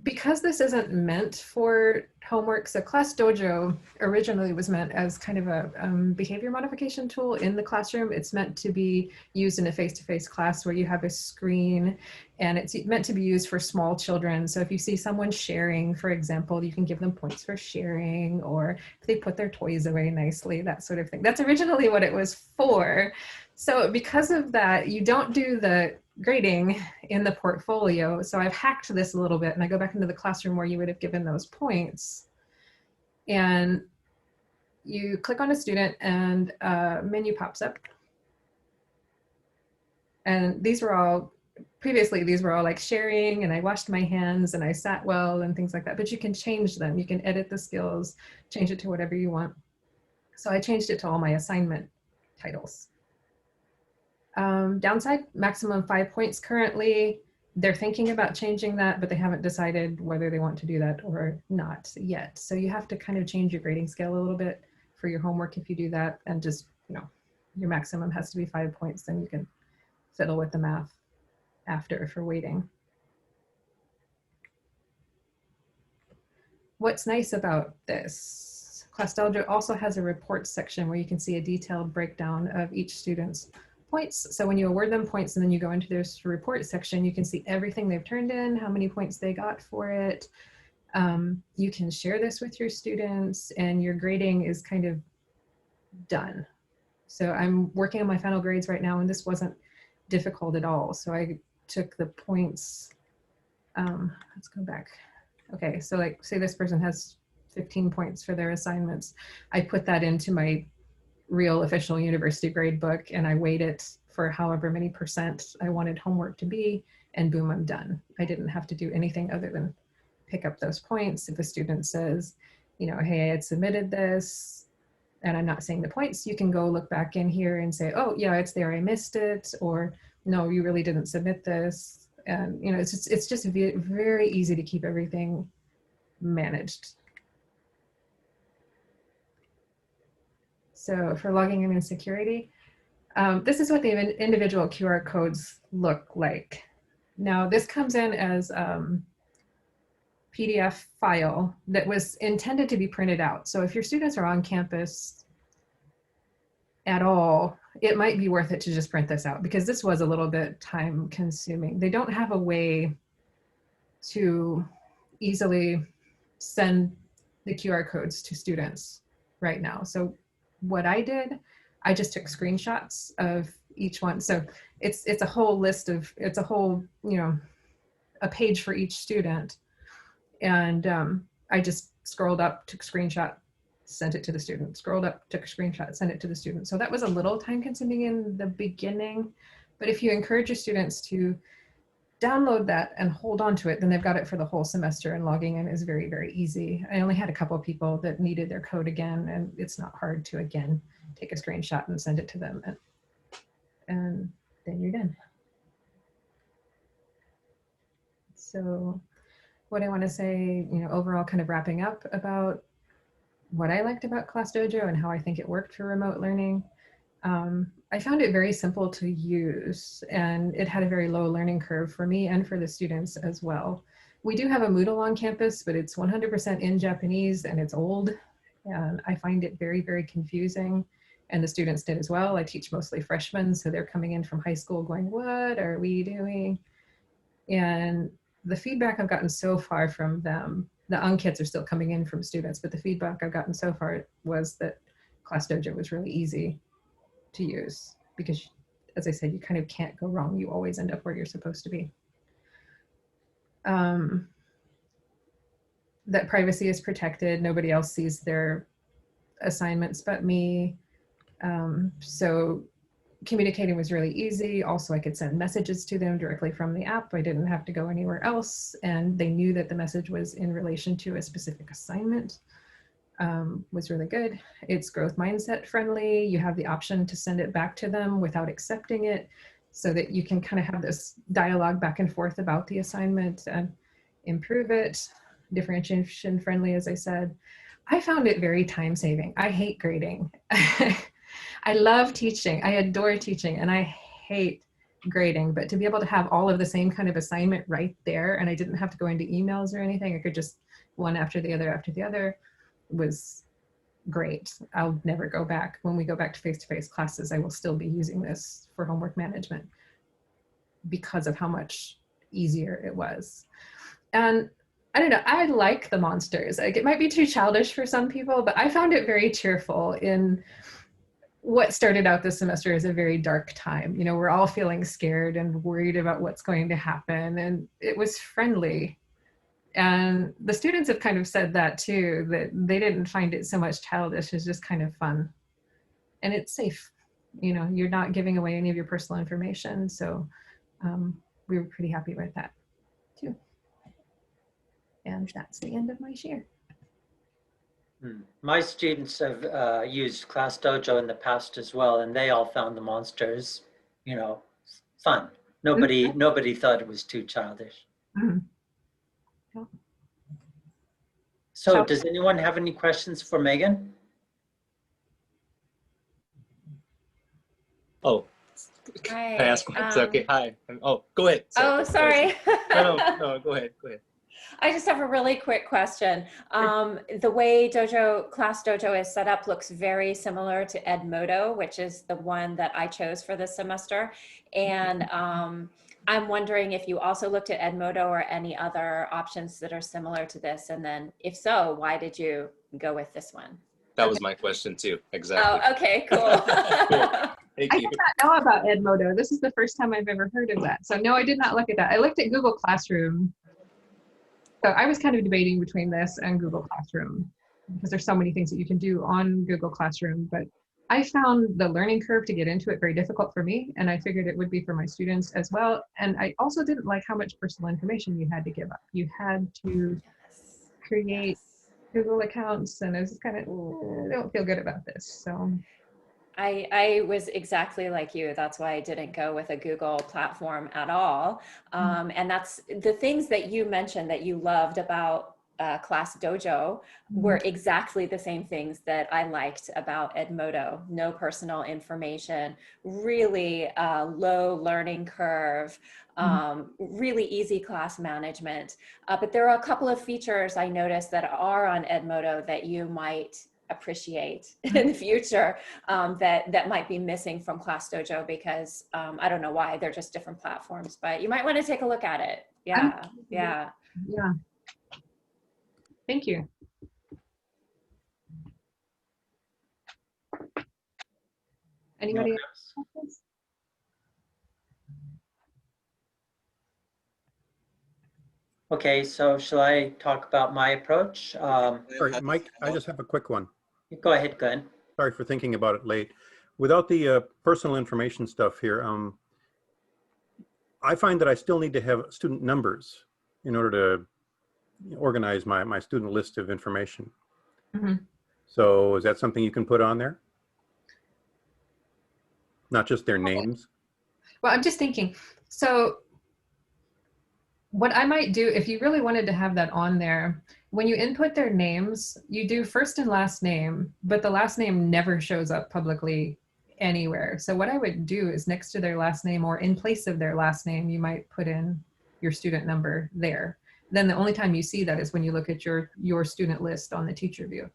Because this isn't meant for homework, so Class Dojo originally was meant as kind of a behavior modification tool in the classroom. It's meant to be used in a face-to-face class where you have a screen, and it's meant to be used for small children. So if you see someone sharing, for example, you can give them points for sharing, or if they put their toys away nicely, that sort of thing. That's originally what it was for. So because of that, you don't do the grading in the portfolio. So I've hacked this a little bit, and I go back into the classroom where you would have given those points. And you click on a student and a menu pops up. And these were all, previously these were all like sharing, and I washed my hands and I sat well and things like that, but you can change them. You can edit the skills, change it to whatever you want. So I changed it to all my assignment titles. Downside, maximum 5 points currently. They're thinking about changing that, but they haven't decided whether they want to do that or not yet. So you have to kind of change your grading scale a little bit for your homework if you do that, and just, your maximum has to be 5 points, then you can fiddle with the math after for weighting. What's nice about this, Class Dojo also has a reports section where you can see a detailed breakdown of each student's points. So when you award them points and then you go into this report section, you can see everything they've turned in, how many points they got for it. You can share this with your students, and your grading is kind of done. So I'm working on my final grades right now, and this wasn't difficult at all. So I took the points, let's go back. Okay, so like say this person has 15 points for their assignments. I put that into my real official university grade book, and I weighed it for however many % I wanted homework to be, and boom, I'm done. I didn't have to do anything other than pick up those points. If a student says, hey, I had submitted this and I'm not seeing the points, you can go look back in here and say, oh yeah, it's there, I missed it, or no, you really didn't submit this. And it's just very easy to keep everything managed. So for logging in and security, this is what the individual QR codes look like. Now this comes in as PDF file that was intended to be printed out. So if your students are on campus at all, it might be worth it to just print this out, because this was a little bit time consuming. They don't have a way to easily send the QR codes to students right now. So what I did, I just took screenshots of each one. So it's a whole list of, it's a whole, you know, a page for each student. And I just scrolled up, took a screenshot, sent it to the student, scrolled up, took a screenshot, sent it to the student. So that was a little time consuming in the beginning, but if you encourage your students to download that and hold on to it, then they've got it for the whole semester, and logging in is very, very easy. I only had a couple of people that needed their code again, and it's not hard to, again, take a screenshot and send it to them, and then you're done. So what I want to say, you know, overall, kind of wrapping up about what I liked about ClassDojo and how I think it worked for remote learning. I found it very simple to use, and it had a very low learning curve for me and for the students as well. We do have a Moodle on campus, but it's 100% in Japanese, and it's old, and I find it very, very confusing, and the students did as well. I teach mostly freshmen, so they're coming in from high school going, what are we doing? And the feedback I've gotten so far from them, the kids are still coming in from students, but the feedback I've gotten so far was that ClassDojo was really easy to use, because, as I said, you kind of can't go wrong. You always end up where you're supposed to be. That privacy is protected. Nobody else sees their assignments but me. So communicating was really easy. Also, I could send messages to them directly from the app. I didn't have to go anywhere else, and they knew that the message was in relation to a specific assignment. Was really good. It's growth mindset friendly. You have the option to send it back to them without accepting it, so that you can kind of have this dialogue back and forth about the assignment and improve it. Differentiation friendly, as I said. I found it very time saving. I hate grading. I love teaching. I adore teaching, and I hate grading, but to be able to have all of the same kind of assignment right there, and I didn't have to go into emails or anything, I could just one after the other, was great. I'll never go back. When we go back to face-to-face classes, I will still be using this for homework management because of how much easier it was. And I don't know, I like the monsters. Like, it might be too childish for some people, but I found it very cheerful in what started out this semester as a very dark time. You know, we're all feeling scared and worried about what's going to happen, and it was friendly. And the students have kind of said that too, that they didn't find it so much childish, it's just kind of fun. And it's safe. You know, you're not giving away any of your personal information. So we were pretty happy with that too. And that's the end of my share. My students have used ClassDojo in the past as well, and they all found the monsters, you know, fun. Nobody thought it was too childish. Mm-hmm. So does anyone have any questions for Megan? Oh, Hi, can I ask one? Okay, hi. Oh, go ahead. Sorry. No, go ahead. I just have a really quick question. The way ClassDojo is set up looks very similar to Edmodo, which is the one that I chose for this semester. And I'm wondering if you also looked at Edmodo or any other options that are similar to this. And then if so, why did you go with this one? That was my question too, exactly. Oh, okay, cool. Cool. Thank I you. did not know about Edmodo. This is the first time I've ever heard of that. So no, I did not look at that. I looked at Google Classroom. So I was kind of debating between this and Google Classroom, because there's so many things that you can do on Google Classroom, but I found the learning curve to get into it very difficult for me, and I figured it would be for my students as well. And I also didn't like how much personal information you had to give up. You had to create Google accounts, and I was just kind of, I don't feel good about this. So I was exactly like you. That's why I didn't go with a Google platform at all. And that's the things that you mentioned that you loved about ClassDojo were exactly the same things that I liked about Edmodo. No personal information, really low learning curve, really easy class management. But there are a couple of features I noticed that are on Edmodo that you might appreciate in the future that might be missing from ClassDojo, because I don't know why, they're just different platforms, but you might want to take a look at it. Yeah, yeah. Yeah. Thank you. Anybody else? Okay, so shall I talk about my approach? Sorry, Mike, I just have a quick one. Go ahead, Glenn. Sorry for thinking about it late. Without the personal information stuff here, I find that I still need to have student numbers in order to organize my student list of information. Mhm. So is that something you can put on there? Not just their names? Well, I'm just thinking, so what I might do, if you really wanted to have that on there, when you input their names, you do first and last name, but the last name never shows up publicly anywhere. So what I would do is next to their last name or in place of their last name, you might put in your student number there. Then the only time you see that is when you look at your student list on the teacher view.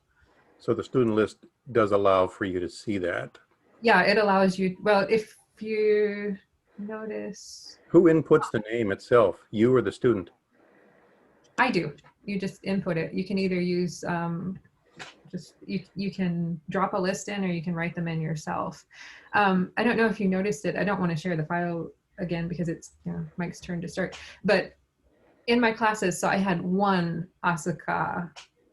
So the student list does allow for you to see that. Yeah, it allows you, well, if you notice. Who inputs the name itself, you or the student? I do. You just input it. You can either use, you can drop a list in or you can write them in yourself. I don't know if you noticed it. I don't want to share the file again because it's Mike's turn to start. But in my classes, so I had one Asuka,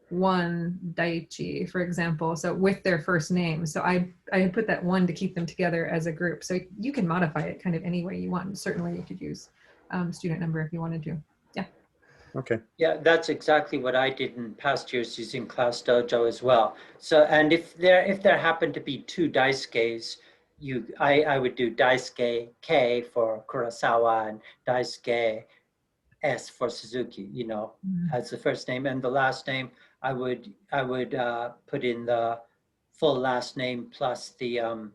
one Daichi, for example, so with their first name. So I had put that one to keep them together as a group. So you can modify it kind of any way you want. Certainly you could use student number if you wanted to. Yeah. Okay. Yeah, that's exactly what I did in past years using ClassDojo as well. So, and if there happen to be two Daisuke's, I would do Daisuke K for Kurosawa and Daisuke S for Suzuki, as the first name, and the last name I would put in the full last name plus the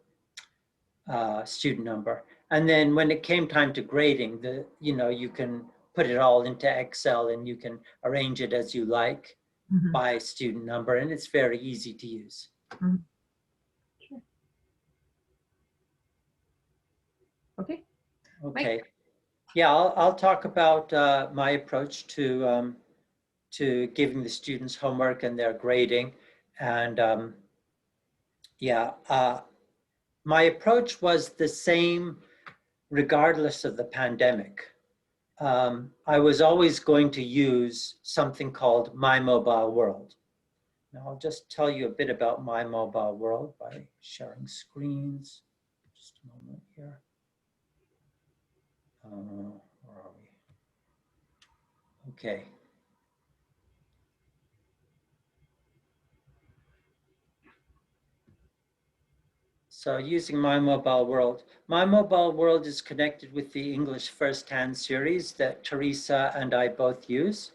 student number. And then when it came time to grading, you can put it all into Excel and you can arrange it as you like by student number, and it's very easy to use. Sure. Okay. Okay. Mike? Yeah, I'll talk about my approach to giving the students homework and their grading. And my approach was the same regardless of the pandemic. I was always going to use something called My Mobile World. Now I'll just tell you a bit about My Mobile World by sharing screens. Just a moment here. Where are we? Okay. So using My Mobile World. My Mobile World is connected with the English Firsthand series that Teresa and I both use.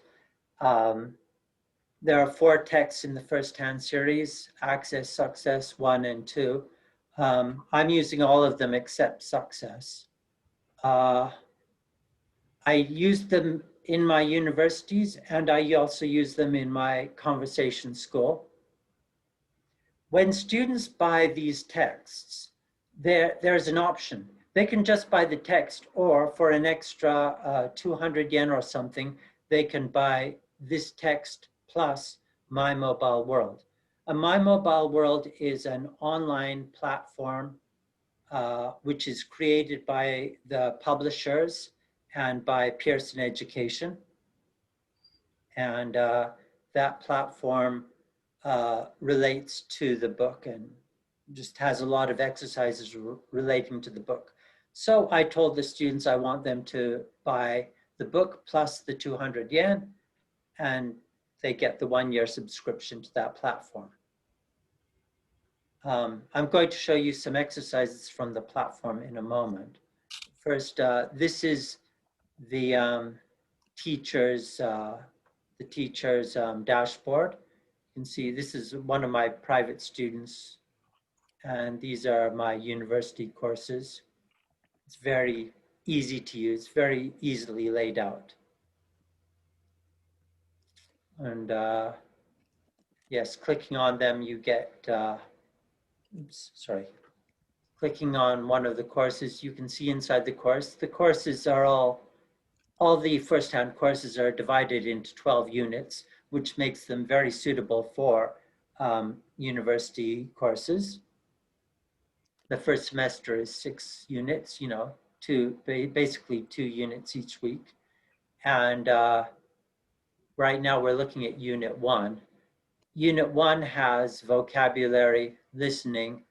There are 4 texts in the Firsthand series, Access, Success 1 and 2. I'm using all of them except Success. I use them in my universities and I also use them in my conversation school. When students buy these texts, there's an option. They can just buy the text, or for an extra 200 yen or something, they can buy this text plus My Mobile World. My Mobile World is an online platform which is created by the publishers and by Pearson Education. And that platform relates to the book and just has a lot of exercises relating to the book. So I told the students I want them to buy the book plus the 200 yen, and they get the 1-year subscription to that platform. I'm going to show you some exercises from the platform in a moment. First, this is the teacher's dashboard. You can see this is one of my private students, and these are my university courses. It's very easy to use, very easily laid out. And Yes, clicking on them, you get, clicking on one of the courses, you can see inside the course. The courses are all the first-hand courses are divided into 12 units, which makes them very suitable for university courses. The first semester is 6 units, you know, basically 2 units each week. And right now we're looking at Unit 1. Unit 1 has vocabulary, listening,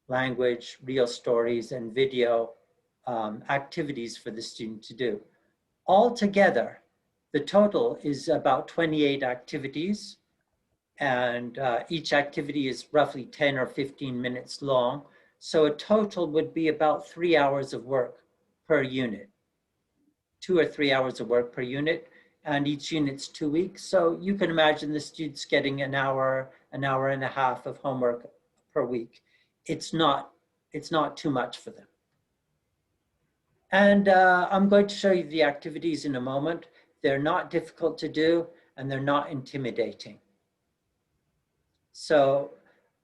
language, real stories, and video activities for the student to do. Altogether, the total is about 28 activities, and each activity is roughly 10 or 15 minutes long. So a total would be about 3 hours of work per unit, 2 or 3 hours of work per unit, and each unit's 2 weeks. So you can imagine the students getting an hour and a half of homework per week. It's not too much for them. And I'm going to show you the activities in a moment. They're not difficult to do, and they're not intimidating. So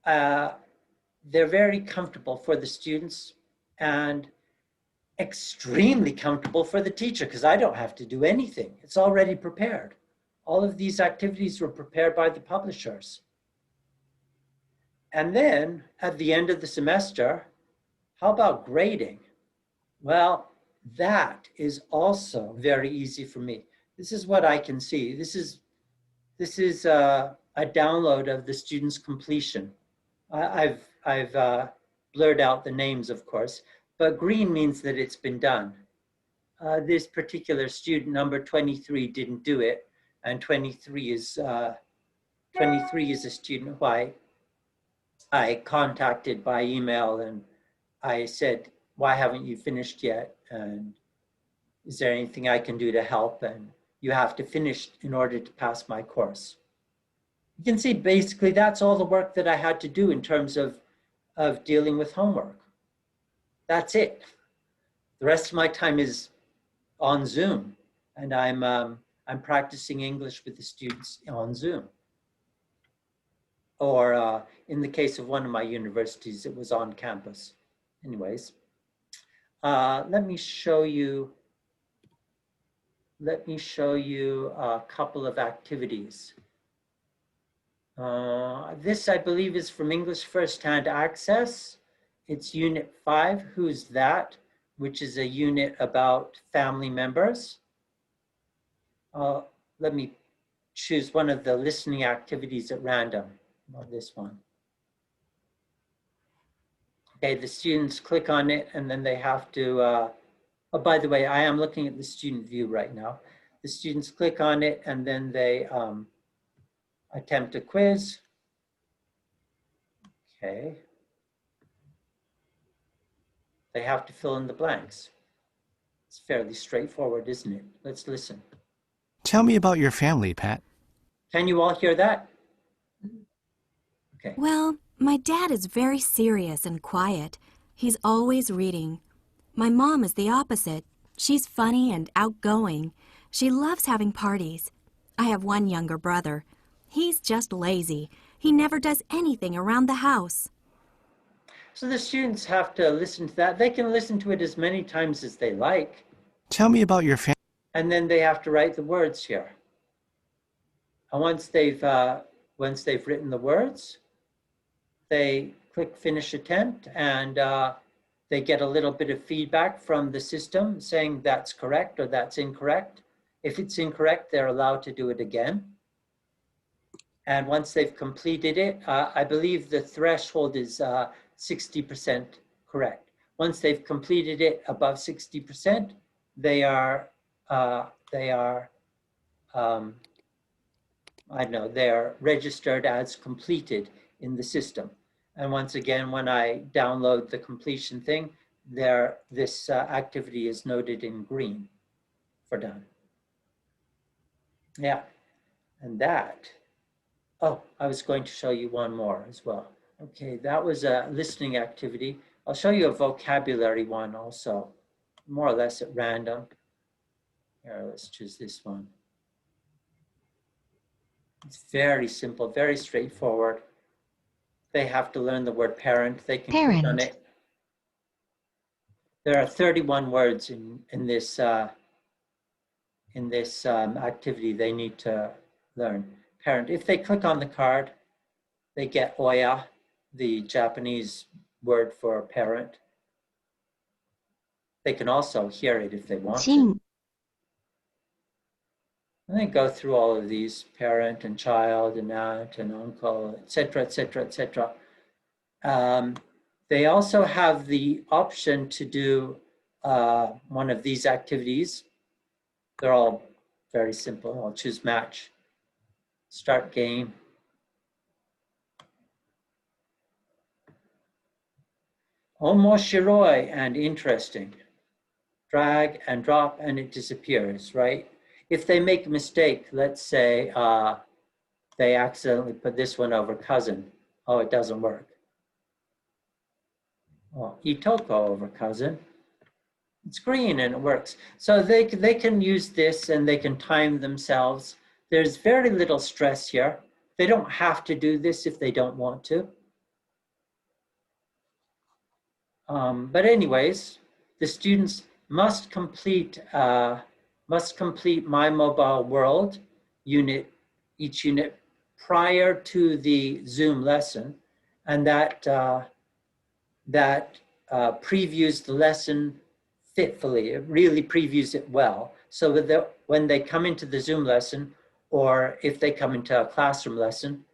they're very comfortable for the students and extremely comfortable for the teacher, because I don't have to do anything. It's already prepared. All of these activities were prepared by the publishers. And then at the end of the semester, how about grading? Well, that is also very easy for me. This is what I can see. This is a download of the student's completion. I've blurred out the names, of course, but green means that it's been done. This particular student, number 23, didn't do it, and 23 is a student who I contacted by email, and I said, why haven't you finished yet? And is there anything I can do to help? And you have to finish in order to pass my course. You can see basically that's all the work that I had to do in terms of dealing with homework. That's it. The rest of my time is on Zoom, and I'm practicing English with the students on Zoom. Or in the case of one of my universities, it was on campus. Anyways, let me show you a couple of activities. This, I believe, is from English First-Hand Access. It's Unit 5, Who's That?, which is a unit about family members. Let me choose one of the listening activities at random, or this one. Okay, the students click on it, and then they have to, oh, by the way, I am looking at the student view right now. The students click on it, and then they attempt a quiz. Okay. They have to fill in the blanks. It's fairly straightforward, isn't it? Let's listen. Tell me about your family, Pat. Can you all hear that? Okay. Well, my dad is very serious and quiet. He's always reading. My mom is the opposite. She's funny and outgoing. She loves having parties. I have one younger brother. He's just lazy. He never does anything around the house. So the students have to listen to that. They can listen to it as many times as they like. Tell me about your family. And then they have to write the words here. And once they've written the words, they click Finish Attempt, and they get a little bit of feedback from the system saying that's correct or that's incorrect. If it's incorrect, they're allowed to do it again. And once they've completed it, I believe the threshold is 60% correct. Once they've completed it above 60%, they are registered as completed in the system. And once again, when I download the completion thing, this activity is noted in green for done. Yeah, and that, oh, I was going to show you one more as well. Okay, that was a listening activity. I'll show you a vocabulary one also, more or less at random. Here, let's choose this one. It's very simple, very straightforward. They have to learn the word parent. They can click on Parent. it. There are 31 words in this activity they need to learn. Parent. If they click on the card, they get Oya, the Japanese word for parent. They can also hear it if they want to. 亲 And they go through all of these: parent and child and aunt and uncle, etc., etc., etc. They also have the option to do one of these activities. They're all very simple. I'll choose match. Start game. Omoshiroi and interesting. Drag and drop and it disappears, right? If they make a mistake, let's say they accidentally put this one over cousin. Oh, it doesn't work. Oh, Itoko over cousin. It's green and it works. So they can use this and they can time themselves. There's very little stress here. They don't have to do this if they don't want to. But anyways, the students must complete My Mobile World unit, each unit prior to the Zoom lesson, and that previews the lesson fitfully. It really previews it well, so that when they come into the Zoom lesson, or if they come into a classroom lesson,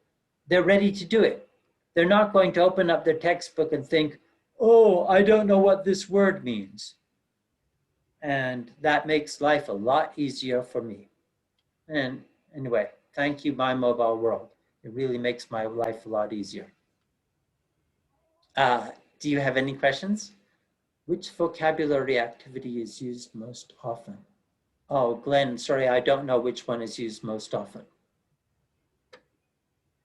they're ready to do it. They're not going to open up their textbook and think, oh, I don't know what this word means. And that makes life a lot easier for me. And anyway, thank you, My Mobile World. It really makes my life a lot easier. Do you have any questions? Which vocabulary activity is used most often? Oh, Glenn, sorry, I don't know which one is used most often.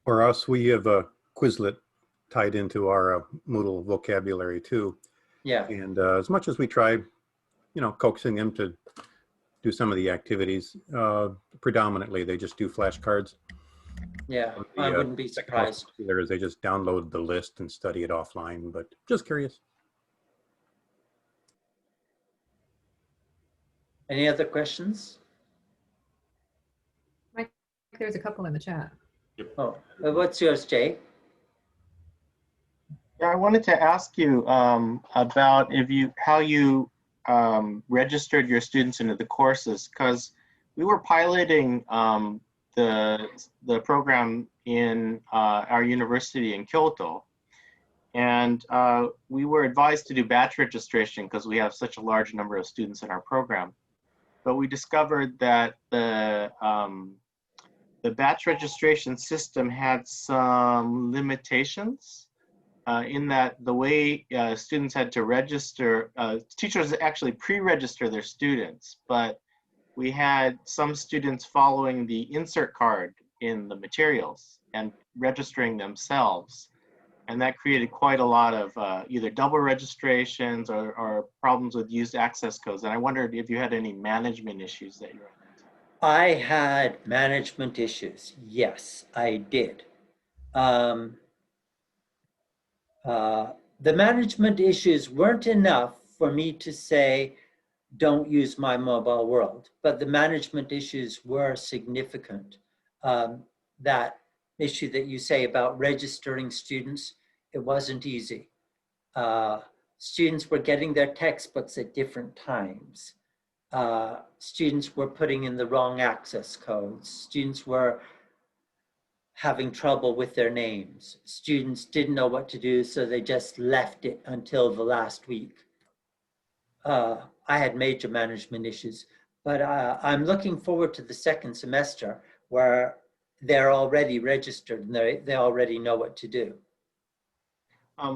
For us, we have a Quizlet tied into our Moodle vocabulary too. Yeah. And as much as we try, coaxing them to do some of the activities, predominantly they just do flashcards. Yeah, I wouldn't be surprised. There is they just download the list and study it offline, but just curious. Any other questions? Mike, there's a couple in the chat. Oh, what's yours, Jay? Yeah, I wanted to ask you about how you registered your students into the courses, because we were piloting the program in our university in Kyoto, and we were advised to do batch registration because we have such a large number of students in our program. But we discovered that the batch registration system had some limitations. In that the way students had to register, teachers actually pre-register their students, but we had some students following the insert card in the materials and registering themselves. And that created quite a lot of either double registrations or problems with used access codes. And I wondered if you had any management issues that you ran into. I had management issues. Yes, I did. The management issues weren't enough for me to say, don't use My Mobile World, but the management issues were significant. That issue that you say about registering students, it wasn't easy. Students were getting their textbooks at different times. Students were putting in the wrong access codes. Students were having trouble with their names. Students didn't know what to do, so they just left it until the last week. I had major management issues, but I'm looking forward to the second semester where they're already registered and they already know what to do.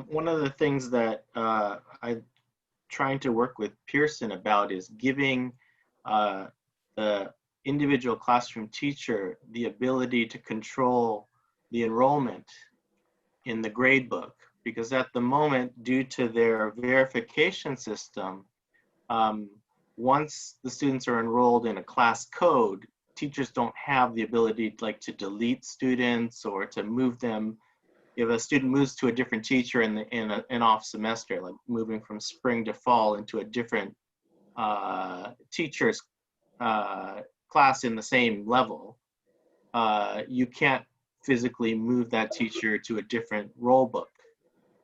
One of the things that I'm trying to work with Pearson about is giving the individual classroom teacher the ability to control the enrollment in the grade book, because at the moment, due to their verification system, once the students are enrolled in a class code, teachers don't have the ability like to delete students or to move them. If a student moves to a different teacher in an off semester, like moving from spring to fall into a different teacher's class in the same level, you can't physically move that teacher to a different roll book.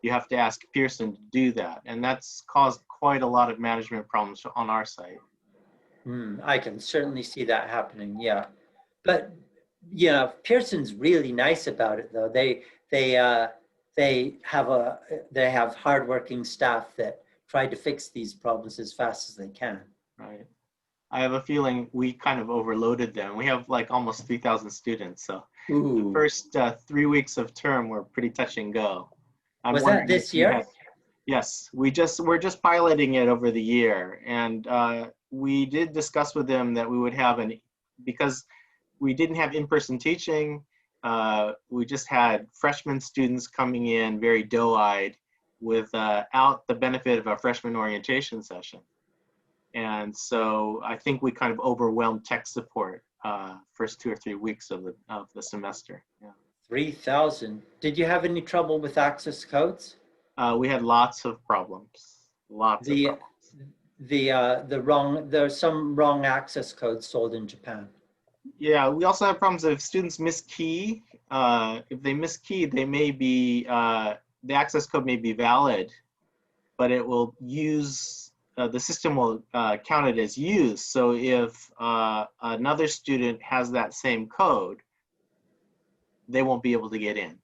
You have to ask Pearson to do that. And that's caused quite a lot of management problems on our site. I can certainly see that happening, yeah. But, you know, Pearson's really nice about it, though. They have hardworking staff that try to fix these problems as fast as they can. Right. I have a feeling we kind of overloaded them. We have like almost 3,000 students. So the first 3 weeks of term were pretty touch and go. Was that this year? Yes, we're just piloting it over the year. And we did discuss with them that we would have because we didn't have in-person teaching, we just had freshman students coming in very doe-eyed without the benefit of a freshman orientation session. And so I think we kind of overwhelmed tech support first 2 or 3 weeks of the semester. Yeah. 3,000. Did you have any trouble with access codes? We had lots of problems. There's some wrong access codes sold in Japan. Yeah, we also have problems if students miskey. If they miskey, they may be, the access code may be valid, but it will use, the system will count it as used. So if another student has that same code, they won't be able to get in.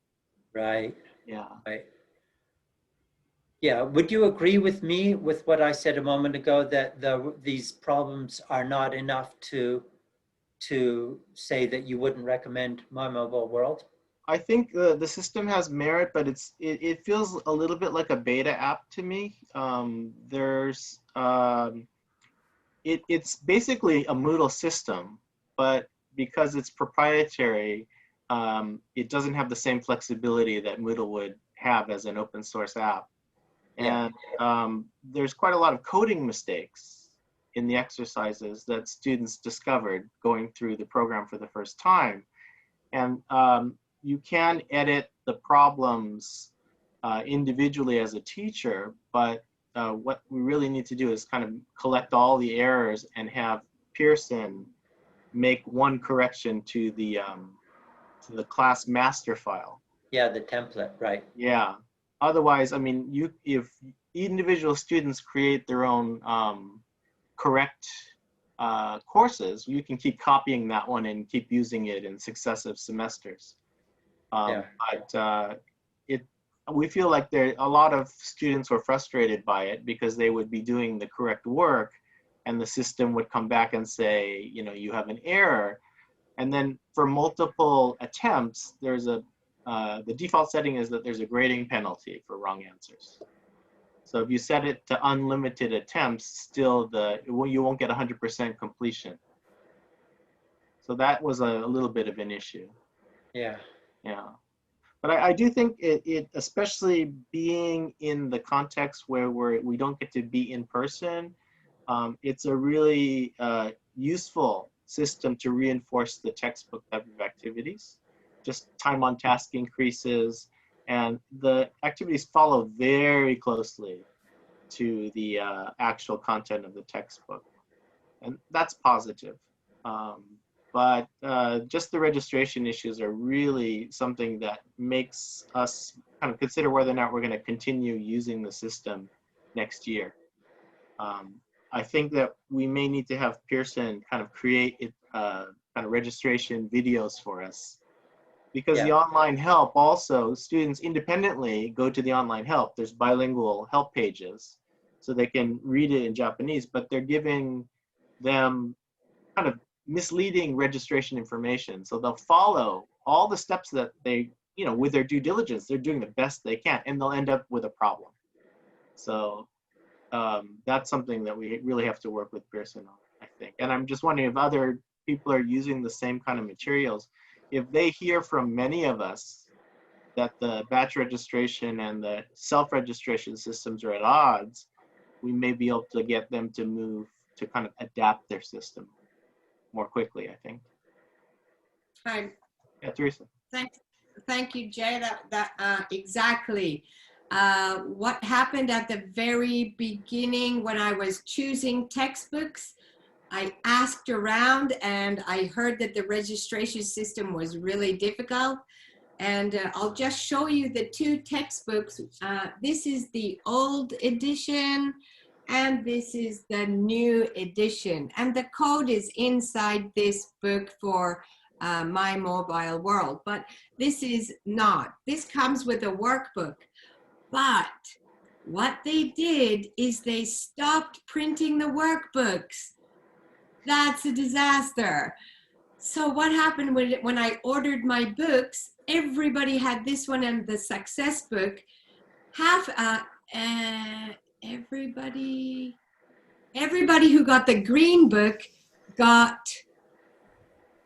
Right. Yeah. Right. Yeah, would you agree with me with what I said a moment ago that these problems are not enough to say that you wouldn't recommend My Mobile World? I think the system has merit, but it feels a little bit like a beta app to me. It's basically a Moodle system, but because it's proprietary, it doesn't have the same flexibility that Moodle would have as an open source app. And there's quite a lot of coding mistakes in the exercises that students discovered going through the program for the first time. And you can edit the problems individually as a teacher, but what we really need to do is kind of collect all the errors and have Pearson make one correction to the class master file. Yeah, the template, right. Yeah. Otherwise, I mean, if individual students create their own correct courses, you can keep copying that one and keep using it in successive semesters. But we feel like a lot of students were frustrated by it because they would be doing the correct work and the system would come back and say, you know, you have an error. And then for multiple attempts, there's the default setting is that there's a grading penalty for wrong answers. So if you set it to unlimited attempts, still you won't get 100% completion. So that was a little bit of an issue. Yeah. Yeah. But I do think it, especially being in the context where we don't get to be in person, it's a really useful system to reinforce the textbook type of activities. Just time on task increases, and the activities follow very closely to the actual content of the textbook. And that's positive. But just the registration issues are really something that makes us kind of consider whether or not we're going to continue using the system next year. I think that we may need to have Pearson kind of create kind of registration videos for us. Because the online help also, students independently go to the online help. There's bilingual help pages, so they can read it in Japanese, but they're giving them kind of misleading registration information. So they'll follow all the steps that they, you know, with their due diligence, they're doing the best they can, and they'll end up with a problem. So that's something that we really have to work with Pearson on, I think. And I'm just wondering if other people are using the same kind of materials. If they hear from many of us that the batch registration and the self-registration systems are at odds, we may be able to get them to move to kind of adapt their system more quickly, I think. Hi. Yeah, Teresa. Thank you, Jay. Exactly. What happened at the very beginning when I was choosing textbooks, I asked around and I heard that the registration system was really difficult. And I'll just show you the two textbooks. This is the old edition and this is the new edition. And the code is inside this book for My Mobile World, but this is not. This comes with a workbook. But what they did is they stopped printing the workbooks. That's a disaster. So what happened when I ordered my books, everybody had this one and the success book. Everybody who got the green book got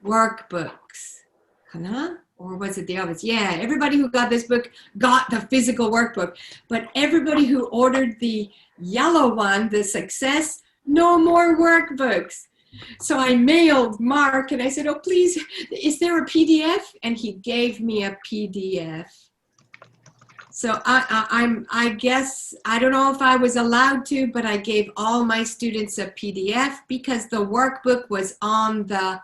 workbooks. Kana? Or was it the opposite? Yeah, everybody who got this book got the physical workbook. But everybody who ordered the yellow one, the success, no more workbooks. So I mailed Mark and I said, oh, please, is there a PDF? And he gave me a PDF. So I guess, I don't know if I was allowed to, but I gave all my students a PDF because the workbook was on the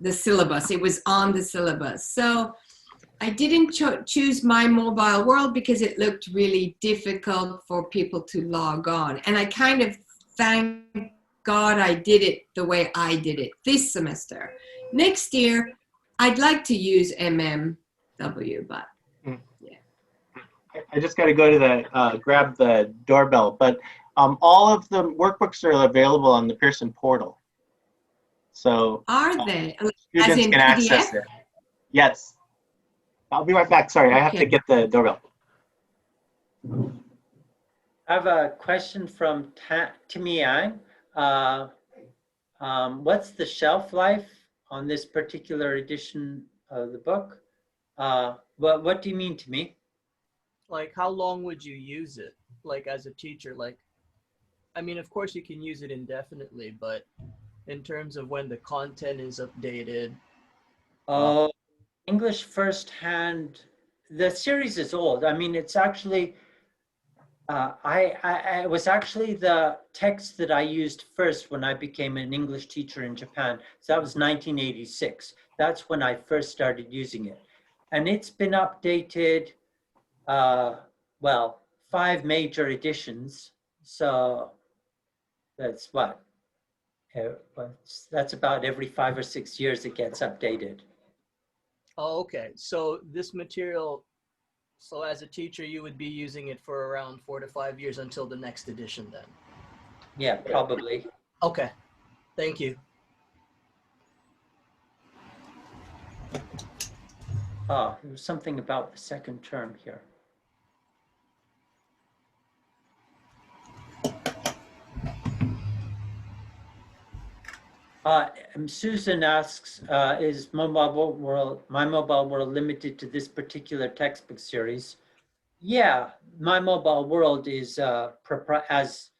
the syllabus. It was on the syllabus. So I didn't choose My Mobile World because it looked really difficult for people to log on. And I kind of thank God I did it the way I did it this semester. Next year, I'd like to use MMW, but yeah. I just got to go to the grab the doorbell, but all of the workbooks are available on the Pearson portal. So Are they? students As in can access PDF? it. Yes. I'll be right back. Sorry, I have to get the doorbell. I have a question from Timmy Yang. What's the shelf life on this particular edition of the book? What do you mean, Timmy? Like, how long would you use it? Like, as a teacher, like, I mean, of course you can use it indefinitely, but in terms of when the content is updated. English Firsthand, the series is old. I mean, it's actually, it was actually the text that I used first when I became an English teacher in Japan. So that was 1986. That's when I first started using it. And it's been updated, well, 5 major editions. So that's what? That's about every 5 or 6 years it gets updated. Oh, okay. So this material, so as a teacher, you would be using it for around 4 to 5 years until the next edition then? Yeah, probably. Okay. Thank you. There was something about the second term here. Susan asks, is My Mobile World limited to this particular textbook series? Yeah, My Mobile World is, as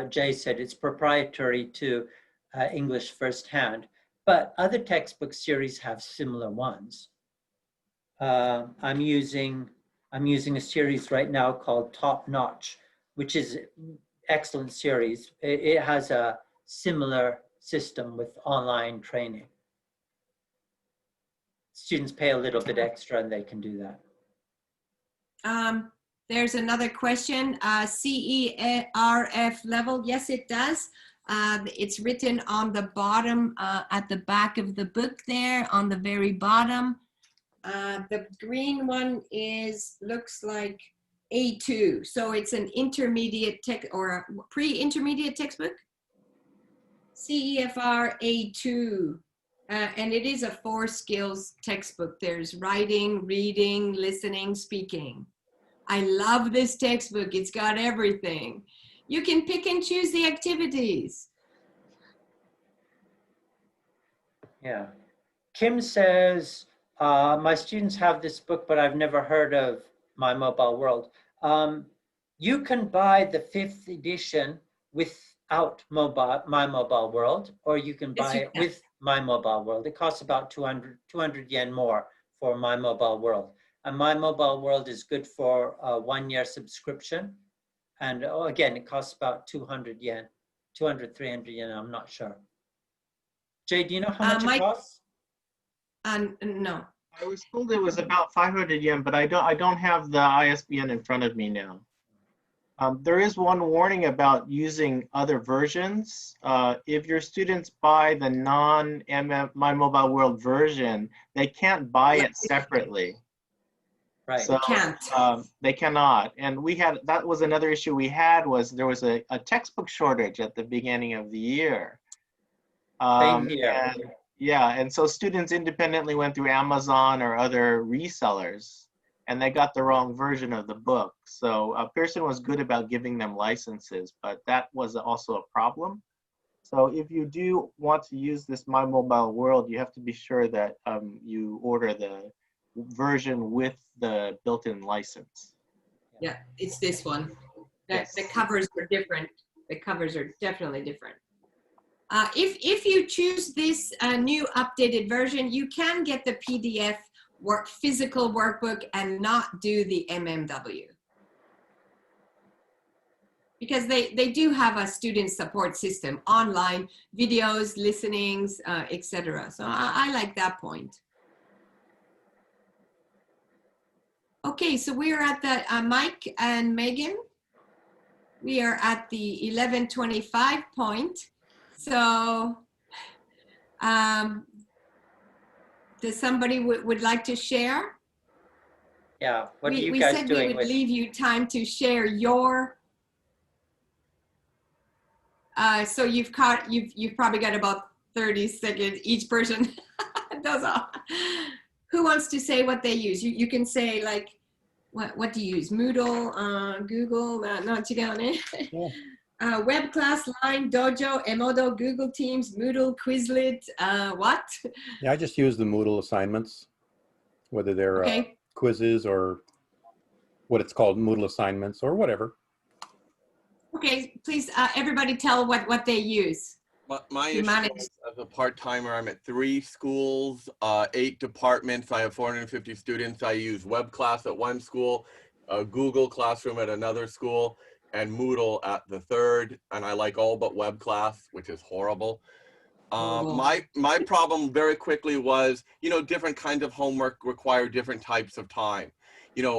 Jay said, it's proprietary to English Firsthand, but other textbook series have similar ones. I'm using a series right now called Top Notch, which is an excellent series. It has a similar system with online training. Students pay a little bit extra and they can do that. There's another question, CERF level. Yes, it does. It's written on the bottom, at the back of the book there, on the very bottom. The green one looks like A2. So it's an intermediate or a pre-intermediate textbook. CEFR A2. And it is a 4 skills textbook. There's writing, reading, listening, speaking. I love this textbook. It's got everything. You can pick and choose the activities. Yeah. Kim says, my students have this book, but I've never heard of My Mobile World. You can buy the 5th edition without My Mobile World, or you can buy it with My Mobile World. It costs about 200 yen more for My Mobile World. And My Mobile World is good for a 1-year subscription. And again, it costs about 200 yen, 200, 300 yen, I'm not sure. Jay, do you know how much it costs? No. I was told it was about 500 yen, but I don't have the ISBN in front of me now. There is one warning about using other versions. If your students buy the My Mobile World version, they can't buy it separately. Right. So they cannot. And that was another issue we had, was there was a textbook shortage at the beginning of the year. Same here. And so students independently went through Amazon or other resellers, and they got the wrong version of the book. So Pearson was good about giving them licenses, but that was also a problem. So if you do want to use this My Mobile World, you have to be sure that you order the version with the built-in license. Yeah, it's this one. Yes. The covers are different. The covers are definitely different. If you choose this new updated version, you can get the PDF physical workbook and not do the MMW. Because they do have a student support system, online videos, listenings, etc. So I like that point. Okay, so we're at the Mike and Megan. We are at the 11:25 point. So, does somebody would like to share? Yeah, what are you we guys said doing we would with? leave you time to share your. So you've probably got about 30 seconds each person. Does all. Who wants to say what they use? You can say like, what do you use? Moodle, Google, no,違うね. Web Class, Line, Dojo, Emodo, Google Teams, Moodle, Quizlet, what? Yeah, I just use the Moodle assignments, whether they're quizzes or what it's called, Moodle assignments or whatever. Okay, please, everybody tell what they use. My issue is, as a part-timer, I'm at 3 schools, 8 departments. I have 450 students. I use Web Class at one school, Google Classroom at another school, and Moodle at the third. And I like all but Web Class, which is horrible. My problem very quickly was, different kinds of homework require different types of time.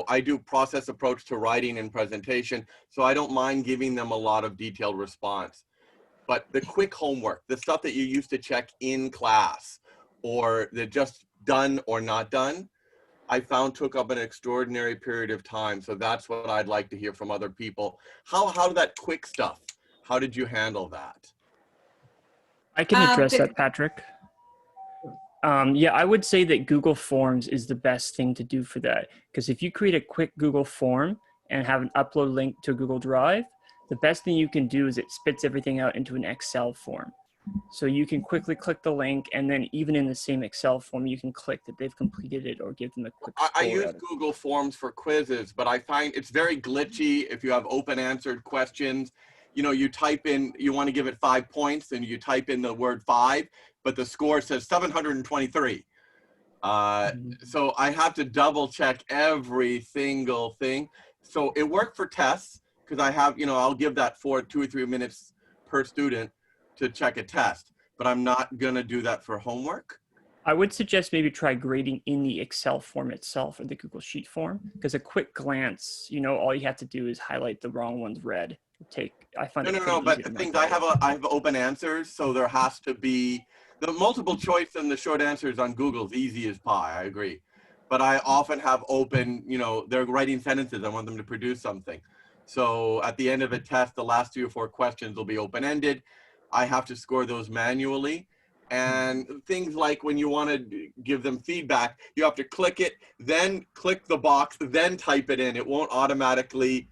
I do process approach to writing and presentation, so I don't mind giving them a lot of detailed response. But the quick homework, the stuff that you used to check in class, or the just done or not done, I found took up an extraordinary period of time. So that's what I'd like to hear from other people. How that quick stuff, how did you handle that? I can address that, Patrick. Yeah, I would say that Google Forms is the best thing to do for that. Because if you create a quick Google form and have an upload link to Google Drive, the best thing you can do is it spits everything out into an Excel form. So you can quickly click the link, and then even in the same Excel form, you can click that they've completed it or give them a quick score. I use Google Forms for quizzes, but I find it's very glitchy if you have open answered questions. You type in, you want to give it 5 points, and you type in the word 5, but the score says 723. So I have to double check every single thing. So it worked for tests, because I have, I'll give that for 2 or 3 minutes per student to check a test, but I'm not gonna do that for homework. I would suggest maybe try grading in the Excel form itself or the Google Sheet form, because a quick glance, all you have to do is highlight the wrong ones red. I find No, but the things I have open answers, so there has to be the multiple choice and the short answers on Google's easy as pie. I agree, but I often have open, they're writing sentences. I want them to produce something. So at the end of a test, the last 3 or 4 questions will be open-ended. I have to score those manually. And things like when you want to give them feedback, you have to click it, then click the box, then type it in. It won't automatically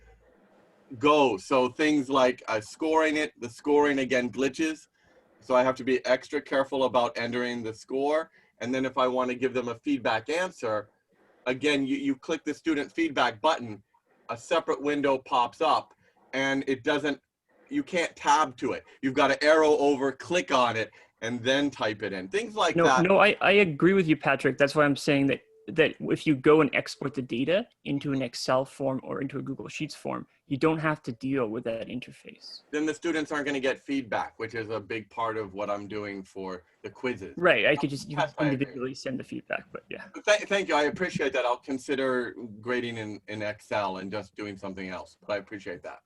go. So things like scoring it, the scoring again glitches. So I have to be extra careful about entering the score. And then if I want to give them a feedback answer, again, you click the student feedback button, a separate window pops up, and you can't tab to it. You've got to arrow over, click on it, and then type it in. Things like No, that. no, I agree with you, Patrick. That's why I'm saying that if you go and export the data into an Excel form or into a Google Sheets form, you don't have to deal with that interface. Then the students aren't going to get feedback, which is a big part of what I'm doing for the quizzes. Right. I could just Yes, I agree. individually send the feedback, but yeah. Thank you. I appreciate that. I'll consider grading in Excel and just doing something else, but I appreciate that.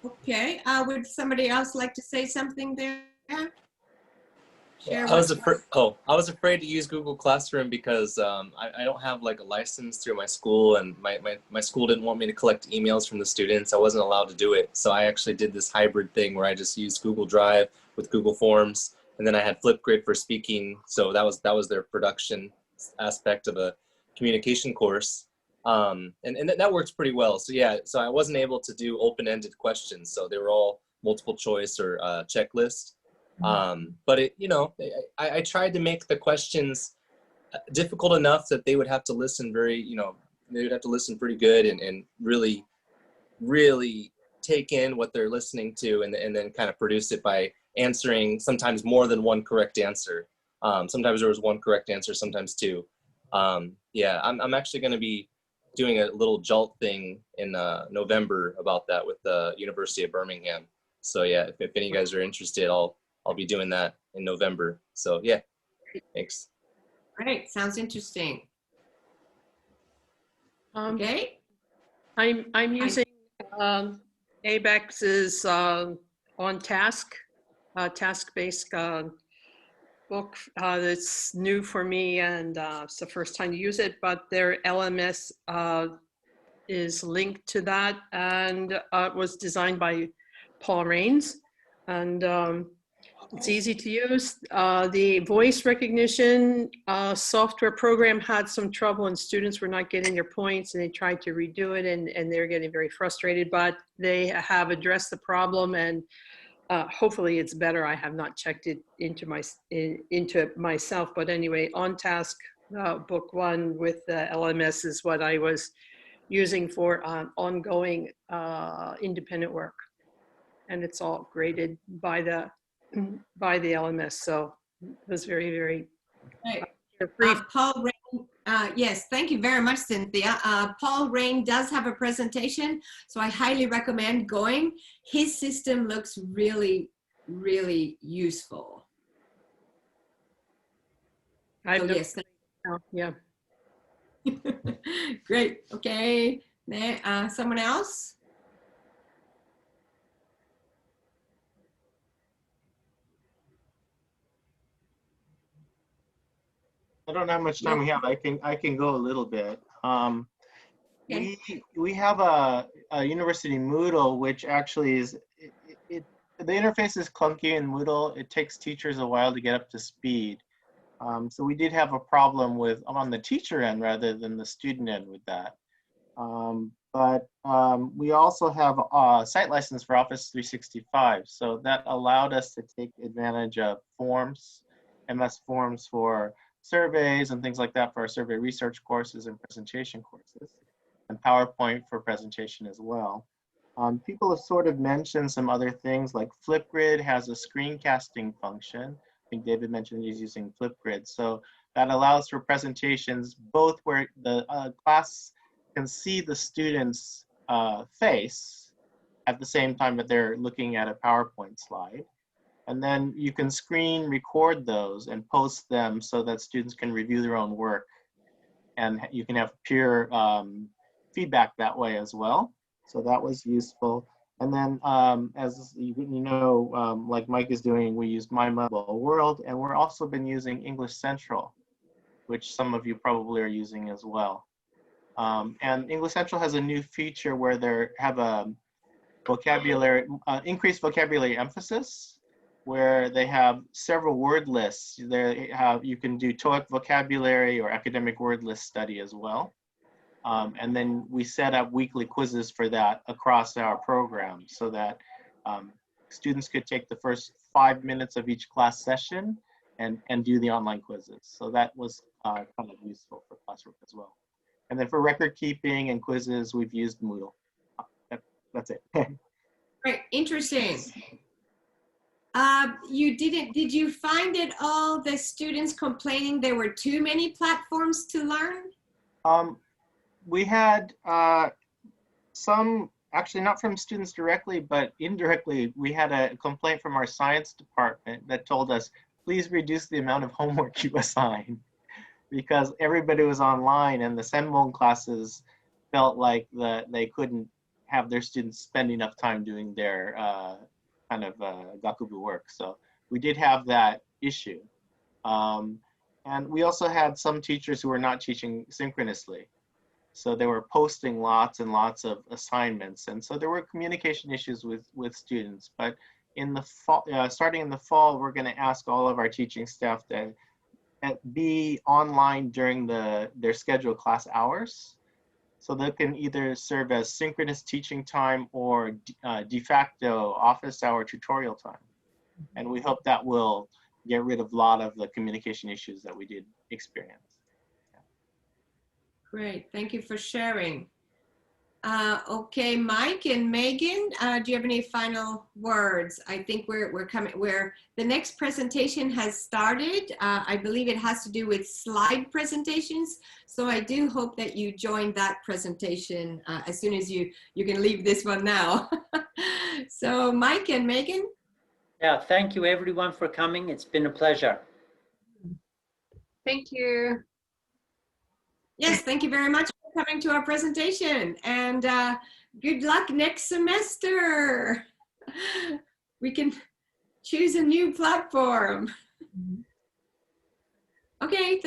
Okay, would somebody else like to say something there? Share I was what- I was afraid to use Google Classroom because I don't have like a license through my school, and my school didn't want me to collect emails from the students. I wasn't allowed to do it. So I actually did this hybrid thing where I just used Google Drive with Google Forms, and then I had Flipgrid for speaking. So that was their production aspect of a communication course. And that works pretty well. So yeah, so I wasn't able to do open-ended questions. So they were all multiple choice or checklist. But it, you know, I tried to make the questions difficult enough that they would have to listen very, you know, they would have to listen pretty good and really, really take in what they're listening to and then kind of produce it by answering sometimes more than one correct answer. Sometimes there was one correct answer, sometimes two. Yeah, I'm actually going to be doing a little JALT thing in November about that with the University of Birmingham. So yeah, if any of you guys are interested, I'll be doing that in November. So yeah, thanks. Great, sounds interesting. Okay. I'm using ABEX's On Task, task-based book that's new for me, and it's the first time to use it, but their LMS is linked to that, and it was designed by Paul Rains, and it's easy to use. The voice recognition software program had some trouble and students were not getting their points, and they tried to redo it, and they're getting very frustrated, but they have addressed the problem, and hopefully it's better. I have not checked it into myself, but anyway, On Task Book 1 with the LMS is what I was using for ongoing independent work, and it's all graded by the LMS, so it was very, very Right. Paul Rain, yes, thank you very much, Cynthia. Paul Rain does have a presentation, so I highly recommend going. His system looks really, really useful. I've So, yes, yeah. great. Okay, someone else? I don't know how much time we have. I can go a little bit. Okay. We have a university Moodle, which actually is the interface is clunky in Moodle. It takes teachers a while to get up to speed. So we did have a problem with on the teacher end rather than the student end with that. But we also have a site license for Office 365. So that allowed us to take advantage of forms, MS Forms for surveys and things like that for our survey research courses and presentation courses, and PowerPoint for presentation as well. People have sort of mentioned some other things like Flipgrid has a screencasting function. I think David mentioned he's using Flipgrid. So that allows for presentations both where the class can see the student's face at the same time that they're looking at a PowerPoint slide. And then you can screen record those and post them so that students can review their own work. And you can have peer feedback that way as well. So that was useful. And then as you know, like Mike is doing, we use My Mobile World, and we're also been using English Central, which some of you probably are using as well. And English Central has a new feature where they have a vocabulary, increased vocabulary emphasis, where they have several word lists. You can do TOEIC vocabulary or academic word list study as well. And then we set up weekly quizzes for that across our program so that students could take the first 5 minutes of each class session and do the online quizzes. So that was kind of useful for classwork as well. And then for record keeping and quizzes, we've used Moodle. That's it. Great, interesting. Did you find it all the students complaining there were too many platforms to learn? We had some, actually not from students directly, but indirectly, we had a complaint from our science department that told us, please reduce the amount of homework you assign, because everybody was online and the Senbon classes felt like they couldn't have their students spend enough time doing their kind of gakubu work. So we did have that issue. And we also had some teachers who were not teaching synchronously. So they were posting lots and lots of assignments. And so there were communication issues with students. But in the fall, starting in the fall, we're going to ask all of our teaching staff to be online during their scheduled class hours. So they can either serve as synchronous teaching time or de facto office hour tutorial time. And we hope that will get rid of a lot of the communication issues that we did experience. Great, thank you for sharing. Okay, Mike and Megan, do you have any final words? I think we're coming, the next presentation has started. I believe it has to do with slide presentations. So I do hope that you join that presentation as soon as you can leave this one now. So Mike and Megan. Yeah, thank you everyone for coming. It's been a pleasure. Thank you. Yes, thank you very much for coming to our presentation, and good luck next semester. We can choose a new platform. Okay.